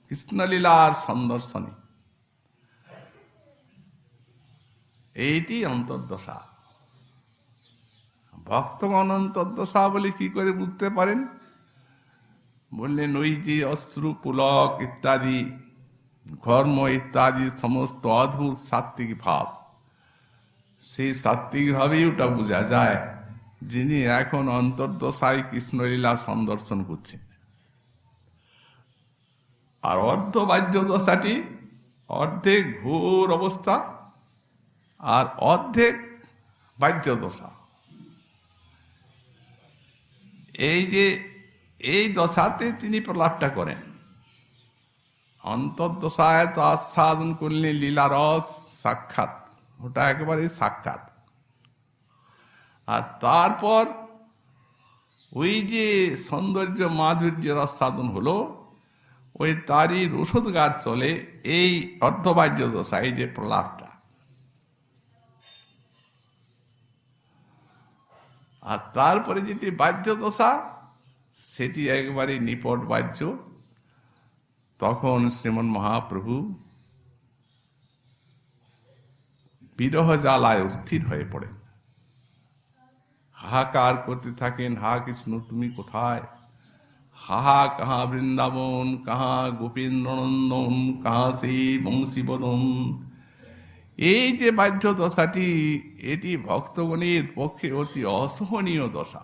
কৃষ্ণলীলার সন্দর্শনে। এইটি অন্তর্দশা। ভক্তগণ অন্তর্দশা বলে কি করে বুঝতে পারেন? বললেন, ওই যে অশ্রু পুলক ইত্যাদি ঘর্ম ইত্যাদি সমস্ত অদ্ভুত সাত্ত্বিক ভাব, সেই সাত্ত্বিক ভাবেই ওটা বোঝা যায় যিনি এখন অন্তর্দশায় কৃষ্ণলীলা সন্দর্শন করছেন। আর অর্ধবাহ্য দশাটি অর্ধেক ঘোর অবস্থা আর অর্ধেক বাহ্য দশা। এই যে এই দশাতে তিনি প্রলাপটা করেন। অন্তর্দশায় তো আস্বাদন করলেন লীলারস সাক্ষাৎ, ওটা একেবারে সাক্ষাৎ। আর তারপর ওই যে সৌন্দর্য মাধুর্যের আস্বাদন হলো, ওই তারই রসদগার চলে এই অর্ধবাহ্য দশা, এই যে প্রলাপটা। আর তারপরে যেটি বাহ্য দশা, সেটি একবারে নিপট বাহ্য। তখন শ্রীমন মহাপ্রভু বিরহ জ্বালায় অস্থির হয়ে পড়েন, হাহাকার করতে থাকেন, হা কৃষ্ণ তুমি কোথায়, হাহা কাহা বৃন্দাবন, কাহা গোপীন্দ্রনন্দন, কাহা সেই বংশীবদন, এই যে বাহ্য দশাটি, এটি ভক্তগণের পক্ষে অতি অসহনীয় দশা,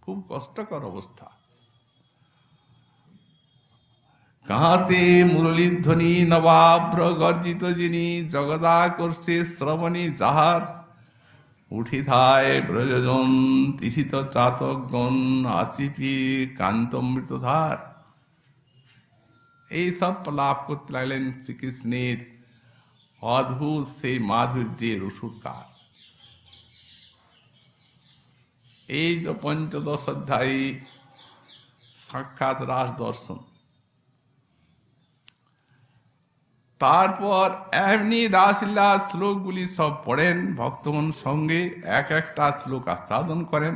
খুব কষ্টকর অবস্থা। কাঁচে মুরলীধ্বনি নবাভ্র গর্জিত যিনি, জগদাকর্ষে শ্রবণী যাহার, উঠিধায় প্রয়োজন তিসিত চাতকগণ, আসিপি কান্তমৃতধার। এইসব লাভ করতে লাগলেন শ্রীকৃষ্ণের অদ্ভুত সেই মাধুর্যের ওষুধকার। এই যে পঞ্চদশ অধ্যায়ী সাক্ষাৎ রাস দর্শন। তারপর এমনি রাসলীলা শ্লোকগুলি সব পড়েন, ভক্তগণ সঙ্গে এক একটা শ্লোক আস্বাদন করেন।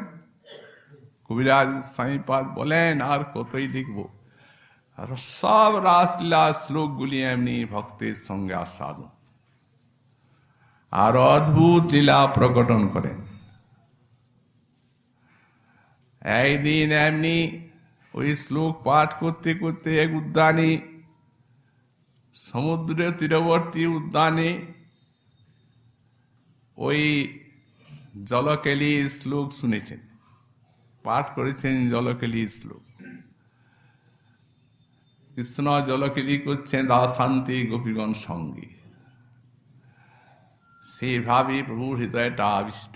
কবিরাজ স্বামীপাদ বলেন আর কতই লিখব, আর সব রাসলীলা শ্লোকগুলি এমনি ভক্তের সঙ্গে আস্বাদন আর অদ্ভুত লীলা প্রকটন করেন। একদিন এমনি ওই শ্লোক পাঠ করতে করতে এক উদ্যানে, সমুদ্রের তীরবর্তী উদ্যানে, ওই জলকেলির শ্লোক শুনেছেন, পাঠ করেছেন জলকেলির শ্লোক। কৃষ্ণ জলকেলি করছেন রাসান্তে গোপীগণ সঙ্গে, সেভাবে প্রভুর হৃদয়টা আবিষ্ট।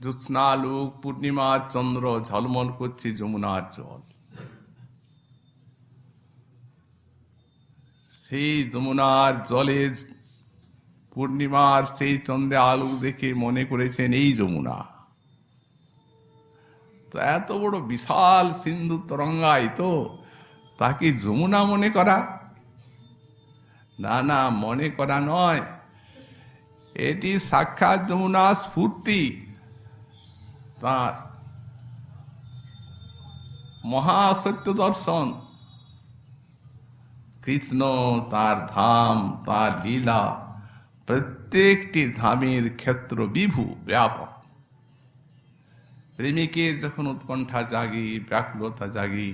জ্যোৎস্নালোক পূর্ণিমার চন্দ্র ঝলমল করছে যমুনার জল, সেই যমুনার জলে পূর্ণিমার সেই চন্দ্রে আলো দেখে মনে করেছেন এই যমুনা। তো এত বড় বিশাল সিন্ধু তরঙ্গায়িত, তাকে যমুনা মনে করা? না না, মনে করা নয়, এটি সাক্ষাৎ যমুনা স্ফূর্তি, তার মহাসত্য দর্শন। কৃষ্ণ, তার ধাম, তার লীলা, প্রত্যেকটি ধামের ক্ষেত্র বিভু ব্যাপক। প্রেমিকের যখন উৎকণ্ঠা জাগি, ব্যাকুলতা জাগি,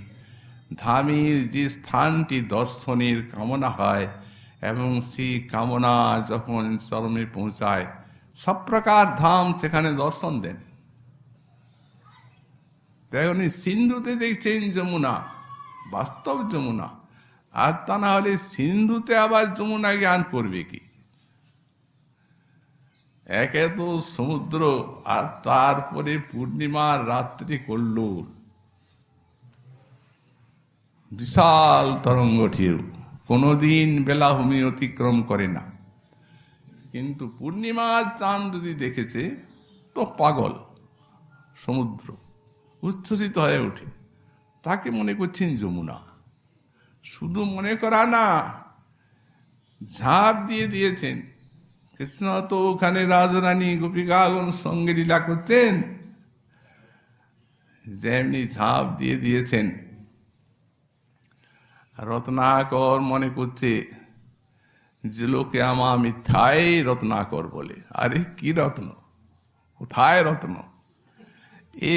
ধামের যে স্থানটি দর্শনের কামনা হয় এবং সেই কামনা যখন চরমে পৌঁছায়, সব প্রকার ধাম সেখানে দর্শন দেন। তেমনি সিন্ধুতে দেখছেন যমুনা, বাস্তব যমুনা, আর তা না হলে সিন্ধুতে আবার যমুনা জ্ঞান করবে কি? একে তো সমুদ্র, আর তারপরে পূর্ণিমার রাত্রি কল্লোল, বিশাল তরঙ্গ ঢেউ, কোনোদিন বেলাভূমি অতিক্রম করে না। কিন্তু পূর্ণিমার চাঁদ যদি দেখেছে তো পাগল, সমুদ্র উচ্ছ্বসিত হয়ে ওঠে, তাকে মনে করছেন যমুনা। শুধু মনে করা না, ঝাঁপ দিয়ে দিয়েছেন। কৃষ্ণ তো ওখানে রাজরানী গোপিকাগণ সঙ্গে লীলা করছেন, যেমনি ঝাঁপ দিয়ে দিয়েছেন। রত্নাকর মনে করছে যে লোকে আমা মিথ্যাই রত্নাকর বলে। আরে কি রত্ন, কোথায় রত্ন? এ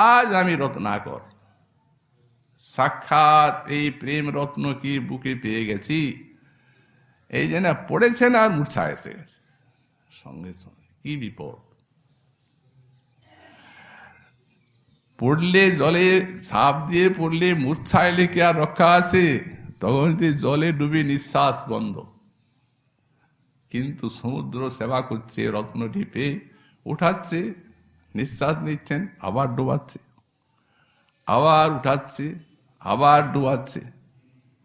আজ আমি রত্নাকর, সাক্ষাৎ এই প্রেম রত্ন কি বুকে পেয়ে গেছি। এই যে না পড়েছেন আর মূর্ছা এসে গেছে সঙ্গে সঙ্গে, কি বিপদ! পড়লে জলে ঝাঁপ দিয়ে পড়লে মূর্ছা এলে কি আর রক্ষা আছে? তখন জলে ডুবে নিঃশ্বাস বন্ধ। কিন্তু সমুদ্র সেবা করছে, রত্ন ঢিপে উঠাচ্ছে, নিঃশ্বাস নিচ্ছেন, আবার ডোবাচ্ছে, আবার উঠাচ্ছে, আবার ডোবাচ্ছে,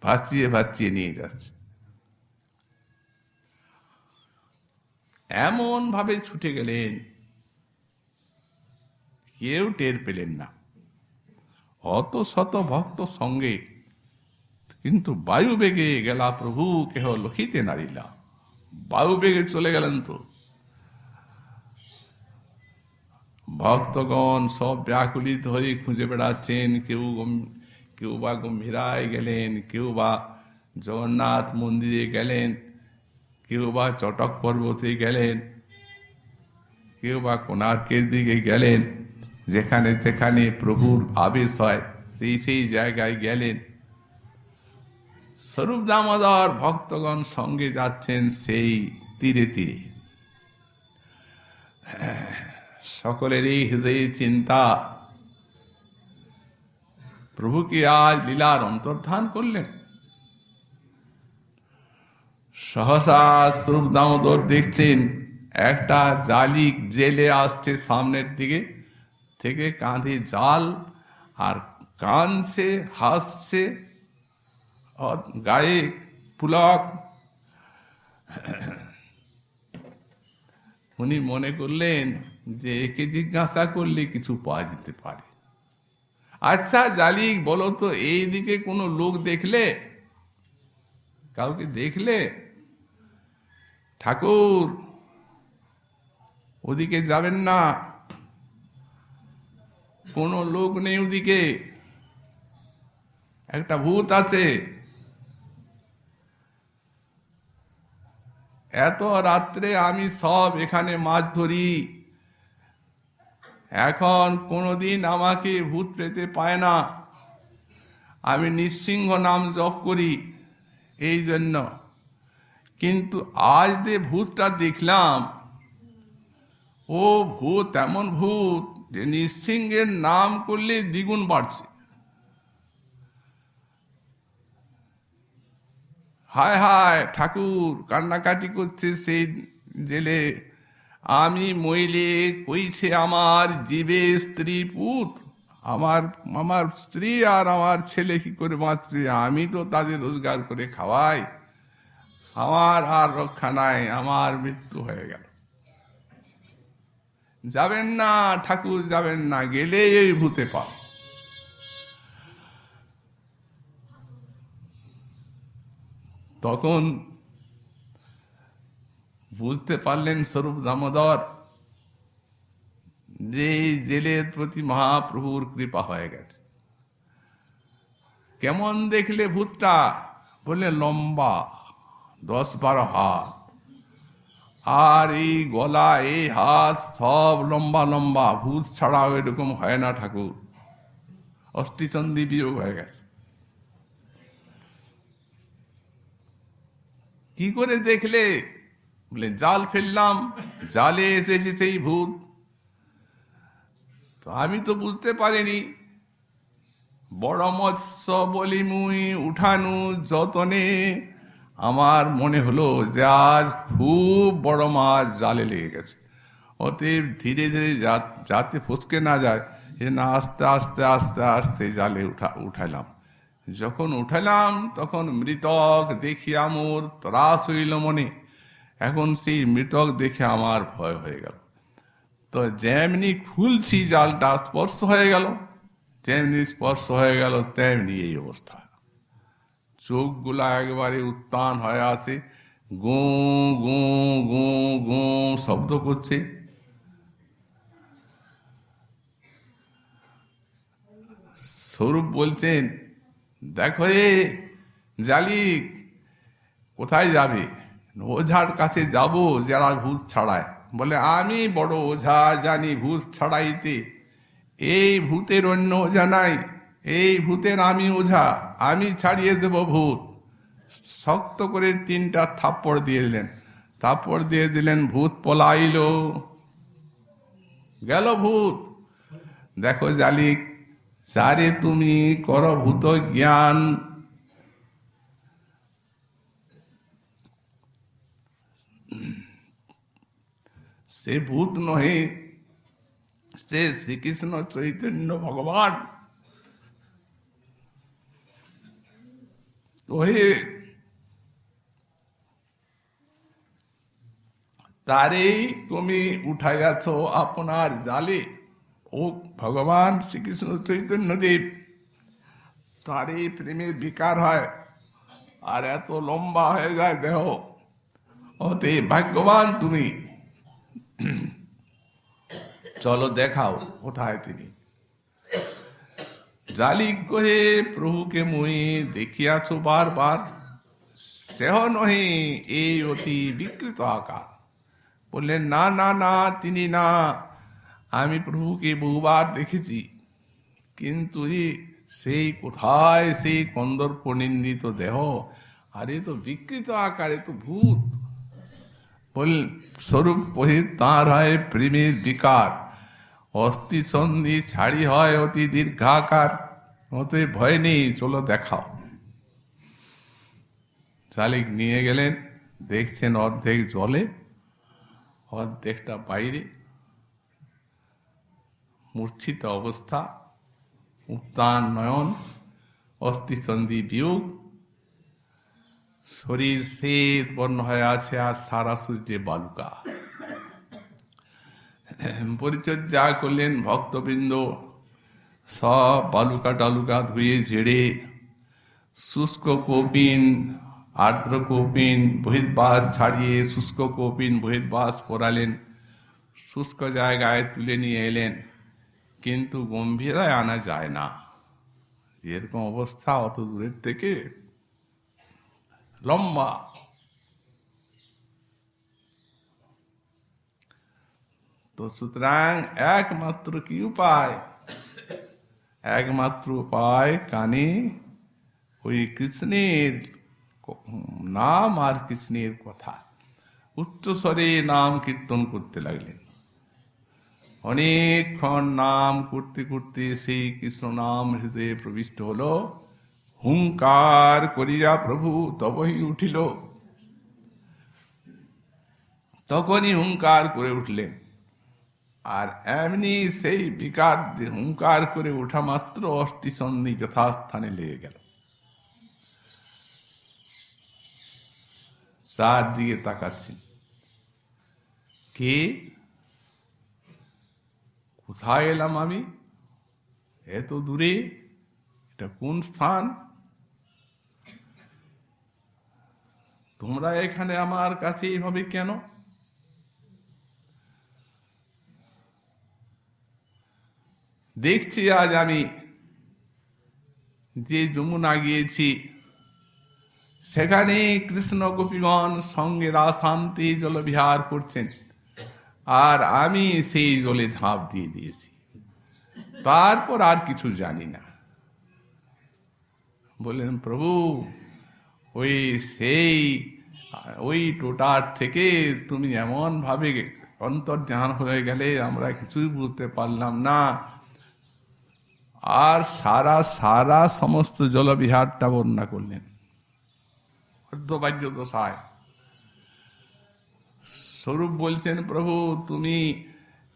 ভাসিয়ে ভাসিয়ে নিয়ে যাচ্ছে। এমন ভাবে ছুটে গেলেন, কেউ টের পেলেন না। অত শত ভক্ত সঙ্গে, কিন্তু বায়ু বেগে গেলা প্রভু কেহ লক্ষিতে নারিলা। বায়ু বেগে চলে গেলেন তো। ভক্তগণ সব ব্যাকুলিত হয়ে খুঁজে বেড়াচ্ছেন, কেউ বা গম্ভীরায় গেলেন, কেউ বা জগন্নাথ মন্দিরে গেলেন, কেউ বা চটক পর্বতে গেলেন, কেউ বা কোণার্কের দিকে গেলেন। যেখানে যেখানে প্রভুর আবেশ হয় সেই সেই জায়গায় গেলেন। স্বরূপ দামোদর ভক্তগণ সঙ্গে যাচ্ছেন সেই তীরে তীরে। সকলেরই হৃদয়ে চিন্তা, প্রভু কি আজ লীলার অন্তর্ধান করলেন? সহসা স্বরূপ দামোদর দেখছেন একটা জালিক জেলে আসছে সামনের দিকে থেকে, কাঁধে জাল আর কাঁদছে, হাসছে, গায়ে পুলক। উনি মনে করলেন যে একে জিজ্ঞাসা করলে কিছু পাওয়া যেতে পারে। আচ্ছা জালিক, বলো তো এই দিকে কোনো লোক দেখলে, কাউকে দেখলে? ঠাকুর, ওদিকে যাবেন না, কোনো লোক নেই ওদিকে, একটা ভূত আছে। এত রাত্রে আমি সব এখানে মাছ ধরি, এখন কোনোদিন আমাকে ভূত পেতে পায় না। আমি নৃসিংহ নাম জপ করি এই জন্য, কিন্তু আজ যে ভূতটা দেখলাম, ও ভূত এমন ভূত যে নৃসিংহের নাম করলে দ্বিগুণ বাড়ছে। হায় হায়, ঠাকুর কান্নাকাটি করছে সেই জেলে, আমি মইলে কইছে আমার জীবে স্ত্রী পুত, আমার স্ত্রী আর আমার ছেলে কি করে বাঁচবে? আমি তো তাদের রোজগার করে খাওয়াই, আমার আর রক্ষা নাই, আমার মৃত্যু হয়ে গেল। যাবেন না ঠাকুর, যাবেন না, গেলে এই ভূতে পাও। তখন বুঝতে পারলেন স্বরূপ দামোদর যে জেলের প্রতি মহাপ্রভুর কৃপা হয়ে গেছে। কেমন দেখলে ভূতটা? বললে লম্বা, 10-12 হাত, আর এই গলা, এই হাত সব লম্বা লম্বা। ভূত ছাড়াও এরকম হয় না ঠাকুর, অষ্টিচন্ডী বিয়োগ হয়ে গেছে। কি করে দেখলে? বলে জাল ফেললাম, জালে এসেছে সেই ভূত। তো আমি তো বুঝতে পারিনি। বড় মৎস্য বলি মুই উঠানু যতনে, আমার মনে হলো যে আজ খুব বড় মাছ জালে লেগে গেছে। অতএব ধীরে ধীরে যাতে ফসকে না যায়, এ না আস্তে আস্তে আস্তে আস্তে জালে উঠালাম। যখন উঠালাম তখন মৃতক দেখিয়া মোর ত্রাস হইল মনে। এখন সেই মৃতক দেখে আমার ভয় হয়ে গেল। তো যেমনি খুলছি জালটা, স্পর্শ হয়ে গেল, যেমনি স্পর্শ হয়ে গেল তেমনি এই অবস্থা। চোখগুলা একবারে উত্তান হয়ে আছে, গু গু গু গু শব্দ করছে। স্বরূপ বলছেন, দেখো রে জালিক, কোথায় যাবে? ওঝার কাছে যাব, যারা ভূত ছাড়ায়। বলে আমি বড় ওঝা, জানি ভূত ছাড়াইতে। এই ভূতের অন্য ওঝা নাই, এই ভূতের আমি ওঝা, আমি ছাড়িয়ে দেব ভূত। শক্ত করে 3টা থাপ্পড় দিয়ে দিলেন। থাপ্পড় দিয়ে দিলেন, ভূত পলাইল, গেল ভূত। দেখো জালিক, সারে তুমি কর ভূত জ্ঞান। সে ভূত নহে, সে শ্রীকৃষ্ণ চৈতন্য ভগবান। ওহে, তারেই তুমি উঠাইয়াছ আপনার জালে। ও ভগবান শ্রীকৃষ্ণ চৈতন্য দেব, তারই প্রেমের বিকার হয় আর এত লম্বা হয়ে যায় দেহ। অতে ভাগ্যবান তুমি, চলো দেখাও কোথায় তিনি। জালিক কহে, প্রভুকে মুই দেখিয়াছ বারবার, সেহ নহে এই অতি বিকৃত আকার। বললেন, না না না, তিনি না। আমি প্রভুকে বহুবার দেখেছি, কিন্তু সেই কোথায় সেই কন্দর্প নিন্দিত দেহ, আরে তো বিকৃত আকারে তো ভূত। বল স্বরূপ পহিত তাঁর হয় প্রেমের বিকার, অস্থি সন্ধি ছাড়ি হয় অতি দীর্ঘাকার। ওতে ভয় নেই, চলো দেখাও। শালিক নিয়ে গেলেন, দেখছেন অর্ধেক জলে, অর্ধেকটা বাইরে, মূর্ছিত অবস্থা, উত্তান নয়ন, অস্থিসন্ধি বিয়োগ, শরীর শ্বেত বর্ণ হয়ে আছে, আর সারা সূর্যে বালুকা। পরিচর্যা করলেন ভক্তবৃন্দ, সব বালুকা টালুকা ধুয়ে ঝেড়ে শুষ্ক কৌপিন আর্দ্র কৌপিন বহির্বাস ছাড়িয়ে শুষ্ক কৌপিন বহির্বাস পরালেন, শুষ্ক জায়গায় তুলে নিয়ে এলেন। কিন্তু গম্ভীরায় আনা যায় না, যেরকম অবস্থা অত দূরের থেকে লম্বা। তো সুতরাং একমাত্র কি উপায়? একমাত্র উপায় কানে ওই কৃষ্ণের নাম আর কৃষ্ণের কথা উচ্চস্বরে নাম কীর্তন করতে লাগলেন। অনেকক্ষণ নাম করতে করতে সেই কৃষ্ণ নাম হৃদয়ে প্রবিষ্ট হলো। হুঙ্কার করিয়া প্রভু তবহি উঠিল। তখনই হুঙ্কার করে উঠলেন, আর এমনি সেই বিকার হুঙ্কার করে ওঠা মাত্র অস্থিসন্ধি যথাস্থানে লেগে গেল। চারদিকে তাকাচ্ছেন, কে, কোথায় এলাম আমি, এত দূরে, এটা কোন স্থান? তোমরা এখানে আমার কাছে এইভাবে কেন? দেখছি আজ আমি যে যমুনা গিয়েছি, সেখানে কৃষ্ণ গোপীগণ সঙ্গে রাসান্তে জলবিহার করছেন, আর আমি সেই জলে ঝাঁপ দিয়ে দিয়েছি, তারপর আর কিছু জানি না। বললেন, প্রভু ওই টোটার থেকে তুমি এমন ভাবে অন্তর্ধান হয়ে গেলে, আমরা কিছুই বুঝতে পারলাম না। আর সারা সমস্ত জলবিহারটা বর্ণনা করলেন অর্ধবাহ্য দশায়। স্বরূপ বলছেন, প্রভু তুমি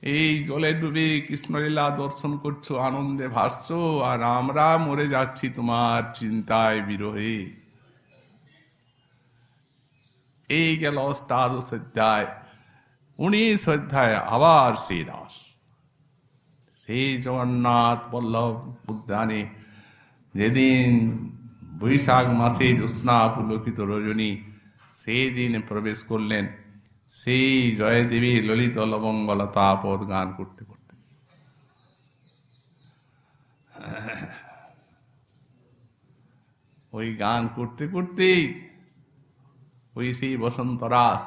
এই জলে ডুবে কৃষ্ণলীলা দর্শন করছো, আনন্দে ভাসছো, আর আমরা মরে যাচ্ছি তোমার চিন্তায় বিরহে। এই গেল অষ্টাদশ অধ্যায়। 19 অধ্যায় আবার সেই রাস, সেই জগন্নাথ বল্লভ উদ্যানে যেদিন বৈশাখ মাসে জ্যোৎস্না পুলকিত রজনী, সেই দিন প্রবেশ করলেন সেই জয়দেবী ললিত লবঙ্গলতা পদ গান করতে করতে। ওই গান করতে করতেই ওই সেই বসন্ত রাস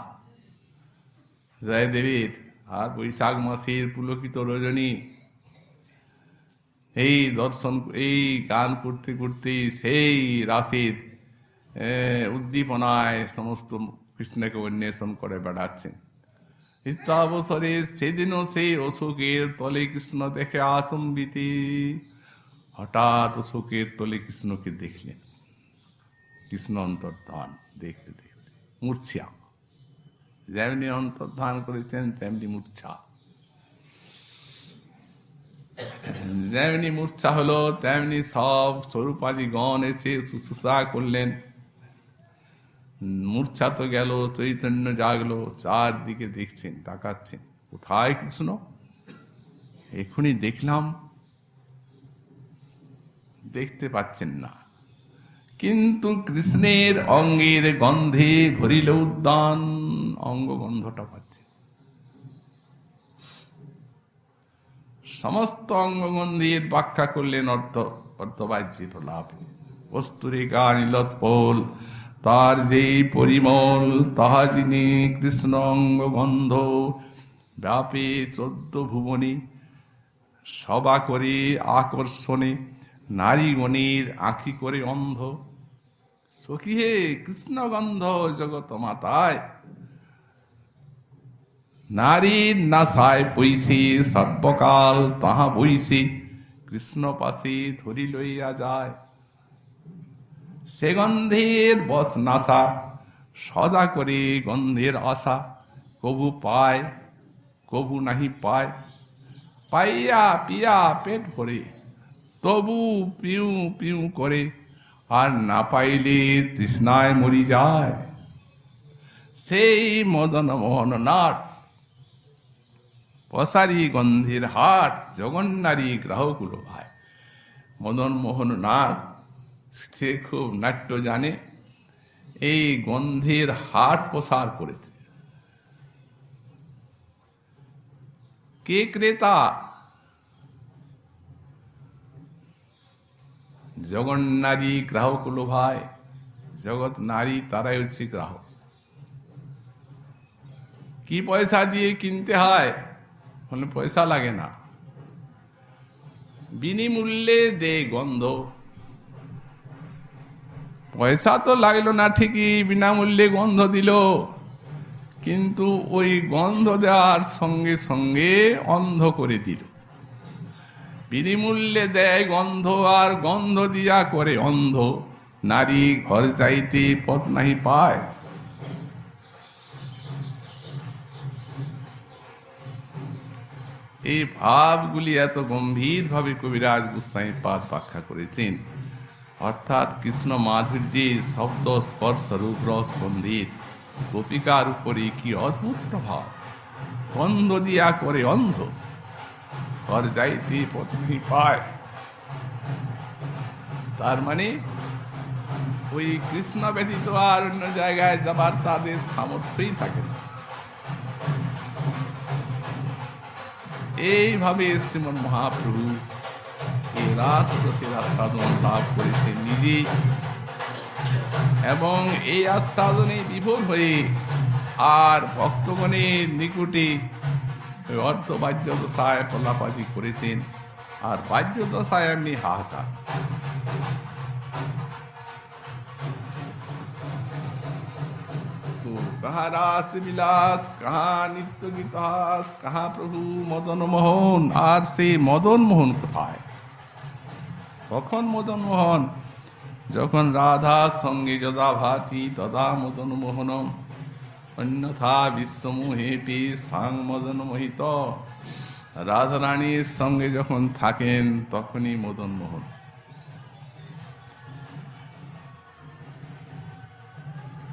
জয়দেবীর, আর বৈশাখ মাসের পুলকিত রজনী, এই দর্শন, এই গান করতে করতে সেই রাসের উদ্দীপনায় সমস্ত কৃষ্ণকে অন্বেষণ করে বেড়াচ্ছেন। নিত্যাবসরে সেদিনও সেই অশোকের তলে কৃষ্ণ দেখে আচম্বিতে। হঠাৎ অশোকের তলে কৃষ্ণকে দেখলেন, কৃষ্ণ অন্তর্ধান দেখতে দেখতে মূর্ছা, যেমনি অন্তর্ধান করেছেন তেমনি মূর্ছা। যেমনি মূর্ছা হলো তেমনি সব স্বরূপাদি গণ এসে শুশ্রূষা করলেন। মূর্ছা তো গেল, চৈতন্য জাগলো, চারদিকে দেখছেন, তাকাচ্ছেন, কোথায় কৃষ্ণ? এখনই দেখলাম, দেখতে পাচ্ছেন না, কিন্তু কৃষ্ণের অঙ্গের গন্ধে ভরিল উদ্যান, অঙ্গ গন্ধটা পাচ্ছে। সমস্ত অঙ্গগন্ধের ব্যাখ্যা করলেন অর্ধবাহ্যের লাভ। কস্তুরিকা নীলোৎপল, তার যেই পরিমল, তাহা যিনি কৃষ্ণ অঙ্গগন্ধ ব্যাপে 14 ভুবনে, সবা করে আকর্ষণে নারীগণের আঁখি করে অন্ধ। সখী হে কৃষ্ণগন্ধ জগত মাতায়, নারীর নাসায় পৈশে সর্বকাল তাহা বইছে, কৃষ্ণ পাশে ধরি লইয়া যায়। সে গন্ধের বস নাসা, সদা করে গন্ধের আশা, কবু পায় কবু নাহি পায়। পাইয়া পিয়া পেট ভরে, তবু পিউ পিউ করে, আর না পাইলে তৃষ্ণায় মরি যায়। সেই মদন মোহন নাট, পসারি গন্ধের হাট, জগন্নারী গ্রাহকুল ভাই। মদন মোহন নাট সে খুব নাট্য জানে, এই গন্ধের হাট প্রসার করেছে। কে ক্রেতা? জগন্নারী গ্রাহকুল ভাই। জগৎ নারী তারাই হচ্ছে গ্রাহক। কি পয়সা দিয়ে কিনতে হয়? কোনো পয়সা লাগে না, বিনিমূল্যে দে গন্ধ। পয়সা তো লাগলো না ঠিকই, বিনামূল্যে গন্ধ দিল, কিন্তু ওই গন্ধ দেওয়ার সঙ্গে সঙ্গে অন্ধ করে দিল। বিনিমূল্যে দেয় গন্ধ, আর গন্ধ দিয়া করে অন্ধ। নারী ঘর যাইতে পথ নাহি পায়। এই ভাবগুলি এত গম্ভীরভাবে কবিরাজ গোস্বামী পাদ ব্যাখ্যা করেছেন। অর্থাৎ কৃষ্ণ মাধুর্যে শব্দ স্পর্শ রূপ রস গন্ধের গোপিকার উপরে কি অদ্ভুত প্রভাব। গন্ধ দিয়া করে অন্ধ, ঘর যাইতে পথ নাহি পায়। তার মানে ওই কৃষ্ণ ব্যতীত আর অন্য জায়গায় যাবার তাদের সামর্থ্যই থাকে না। এইভাবে শ্রীমন মহাপ্রভু এই রাস রসের আস্বাদন লাভ করেছেন নিজে, এবং এই আস্বাদনে বিভোর হয়ে আর ভক্তগণের নিকটে অর্ধ বাহ্য দশায় প্রলাপাদি করেছেন। আর বাহ্য দশায় এমনি হাহাকার। তো কাহা রাস বিলাস, কাহা নিত্য গীতাস, কাহা প্রভু মদন মোহন। আর সেই মদন মোহন কোথায়? কখন মদন মোহন? যখন রাধার সঙ্গে যদা ভাতি তদা মদন মোহন, অন্যথা বিশ্বমোহে পি সাং মদন মোহিত। রাধারানীর সঙ্গে যখন থাকেন তখনই মদন মোহন।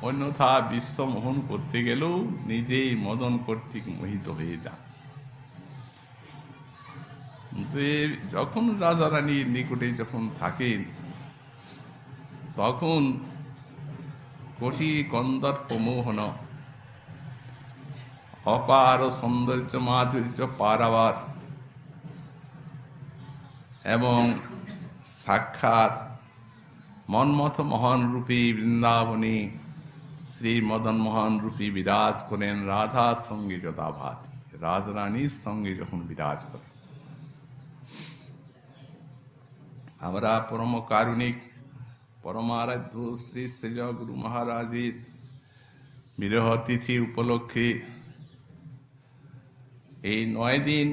অন্যথা বিশ্ব মোহন করতে গেলেও নিজেই মদন কর্তৃক মোহিত হয়ে যান। যখন রাধারানীর নিকটে যখন থাকেন তখন কোটি কন্দর্প মোহন, অপার সৌন্দর্য মাধুর্য পারাবার, এবং সাক্ষাৎ মন্মথ মোহন রূপী বৃন্দাবনী শ্রী মদন মোহন রূপী বিরাজ করেন রাধার সঙ্গে যথাভাত। রাধারানীর সঙ্গে যখন বিরাজ করেন, আমরা পরম কারুণিক পরমারাধ্য শ্রী শ্রী গুরু মহারাজের বিরহ তিথি উপলক্ষে এই 9 দিন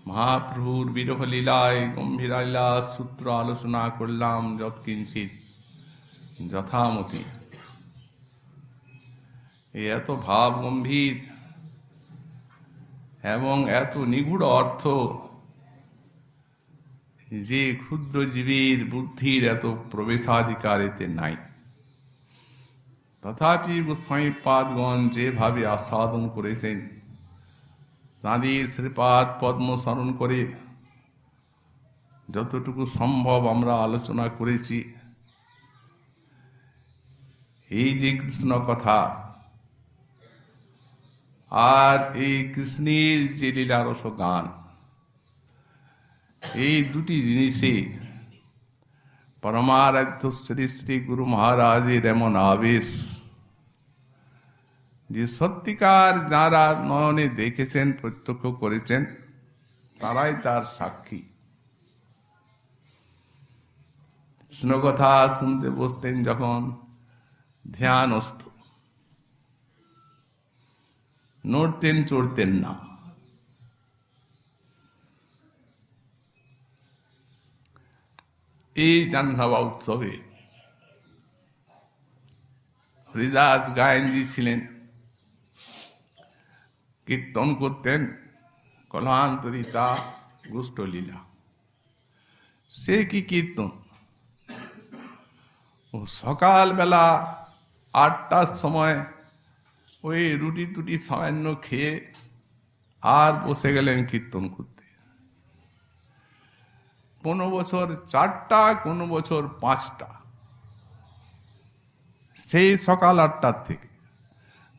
মহাপ্রভুর বিরহ লীলায় গম্ভীরা লীলা সূত্র আলোচনা করলাম যৎকিঞ্চিত যথামতি। এত ভাব গম্ভীর এবং এত নিগূঢ় অর্থ যে ক্ষুদ্র জীবের বুদ্ধির এত প্রবেশাধিকার এতে নাই। তথাপি গোস্বামী পাদগণ যেভাবে আস্বাদন করেছেন, তাঁদের শ্রীপাদ পদ্ম স্মরণ করে যতটুকু সম্ভব আমরা আলোচনা করেছি। এই যে কৃষ্ণ কথা আর এই কৃষ্ণের যে লীলারস গান, এই দুটি জিনিসে পরমারাধ্য শ্রী শ্রী গুরু মহারাজের এমন আবেশ যে সত্যিকার যারা নয়নে দেখেছেন, প্রত্যক্ষ করেছেন, তারাই তার সাক্ষী। কৃষ্ণ কথা শুনতে বসতেন যখন ধ্যানস্থ, নড়তেন চড়তেন না। এই জাহ্নবা উৎসবে হরিদাস গায়েনজি ছিলেন, কীর্তন করতেন কলহান্তরিতা গুষ্টলীলা। সে কি কীর্তন! ও সকালবেলা 8টার সময় ওই রুটি টুটি সামান্য খেয়ে আর বসে গেলেন কীর্তন করতে। কোনো বছর 4টা, কোনো বছর 5টা, সেই সকাল 8টার থেকে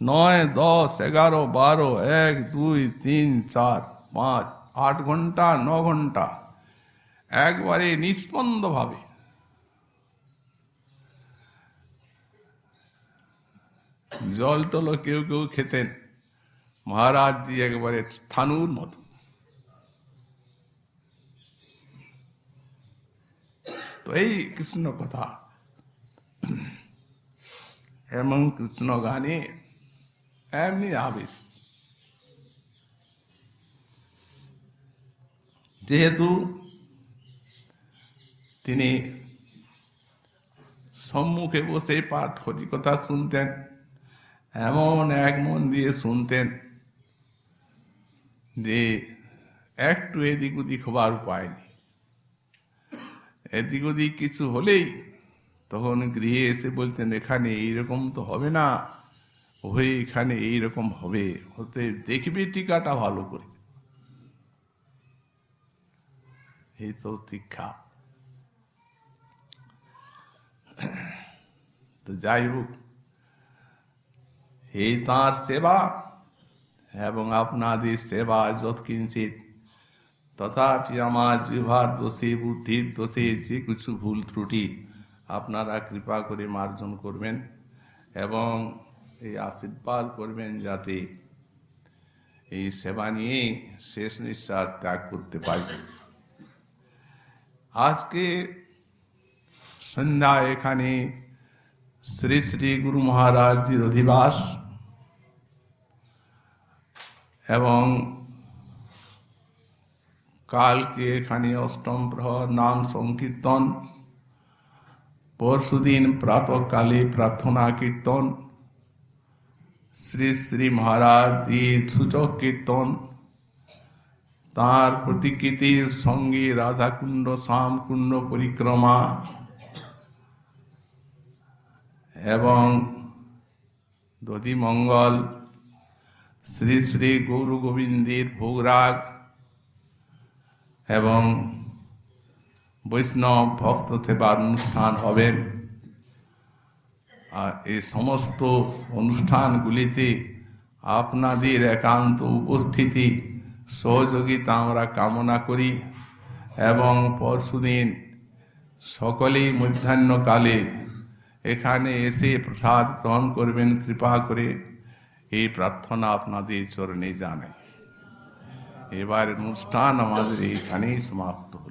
9, 10, 11, 12, 1, 2, 3, 4, 5, 8 ঘন্টা, 9 ঘন্টা একবারে নিস্পন্দভাবে জল টল কেউ কেউ খেতেন, মহারাজজি একবারে থানুর মতো। তো এই কৃষ্ণ কথা এমন কৃষ্ণ গানে এমনি আবেশ। যেহেতু তিনি সম্মুখে বসে পাঠ হরিকথা শুনতেন, এমন এক মন দিয়ে শুনতেন যে একটু এদিক ওদিক হবার উপায় নেই। এদিক ওদিক কিছু হলেই তখন গৃহে এসে বলতেন, এখানে এইরকম তো হবে না, হয়ে এখানে এইরকম হবে, হতে দেখবে টিকাটা ভালো করে। এই তো শিক্ষা। তো যাই হোক, এই তাঁর সেবা এবং আপনাদের সেবা যৎকিঞ্চিত, তথাপি আমার জিহ্বার দোষে, বুদ্ধির দোষে যে কিছু ভুল ত্রুটি আপনারা কৃপা করে মার্জন করবেন এবং এই আশীর্বাদ করবেন যাতে এই সেবা নিয়ে শেষ নিঃশ্বাস ত্যাগ করতে পারি। আজকে সন্ধ্যা এখানে শ্রী শ্রী গুরু মহারাজজির অধিবাস এবং কালকে এখানে অষ্টম প্রহর নাম সংকীর্তন, পরশুদিন প্রাতঃকালে প্রার্থনা কীর্তন, শ্রী শ্রী মহারাজজির সূচক কীর্তন, তাঁর প্রতিকৃতির সঙ্গে রাধাকুণ্ড শ্যামকুণ্ড পরিক্রমা এবং দধিমঙ্গল, শ্রী শ্রী গৌর গোবিন্দের ভোগরাগ এবং বৈষ্ণব ভক্ত সেবার অনুষ্ঠান হবেন। আর এই সমস্ত অনুষ্ঠানগুলিতে আপনাদের একান্ত উপস্থিতি সহযোগিতা আমরা কামনা করি এবং পরশুদিন সকলেই মধ্যাহ্নকালে এখানে এসে প্রসাদ গ্রহণ করবেন কৃপা করে, এই প্রার্থনা আপনাদের চরণে জানাই। এবার অনুষ্ঠান আমাদের এইখানেই সমাপ্ত হল।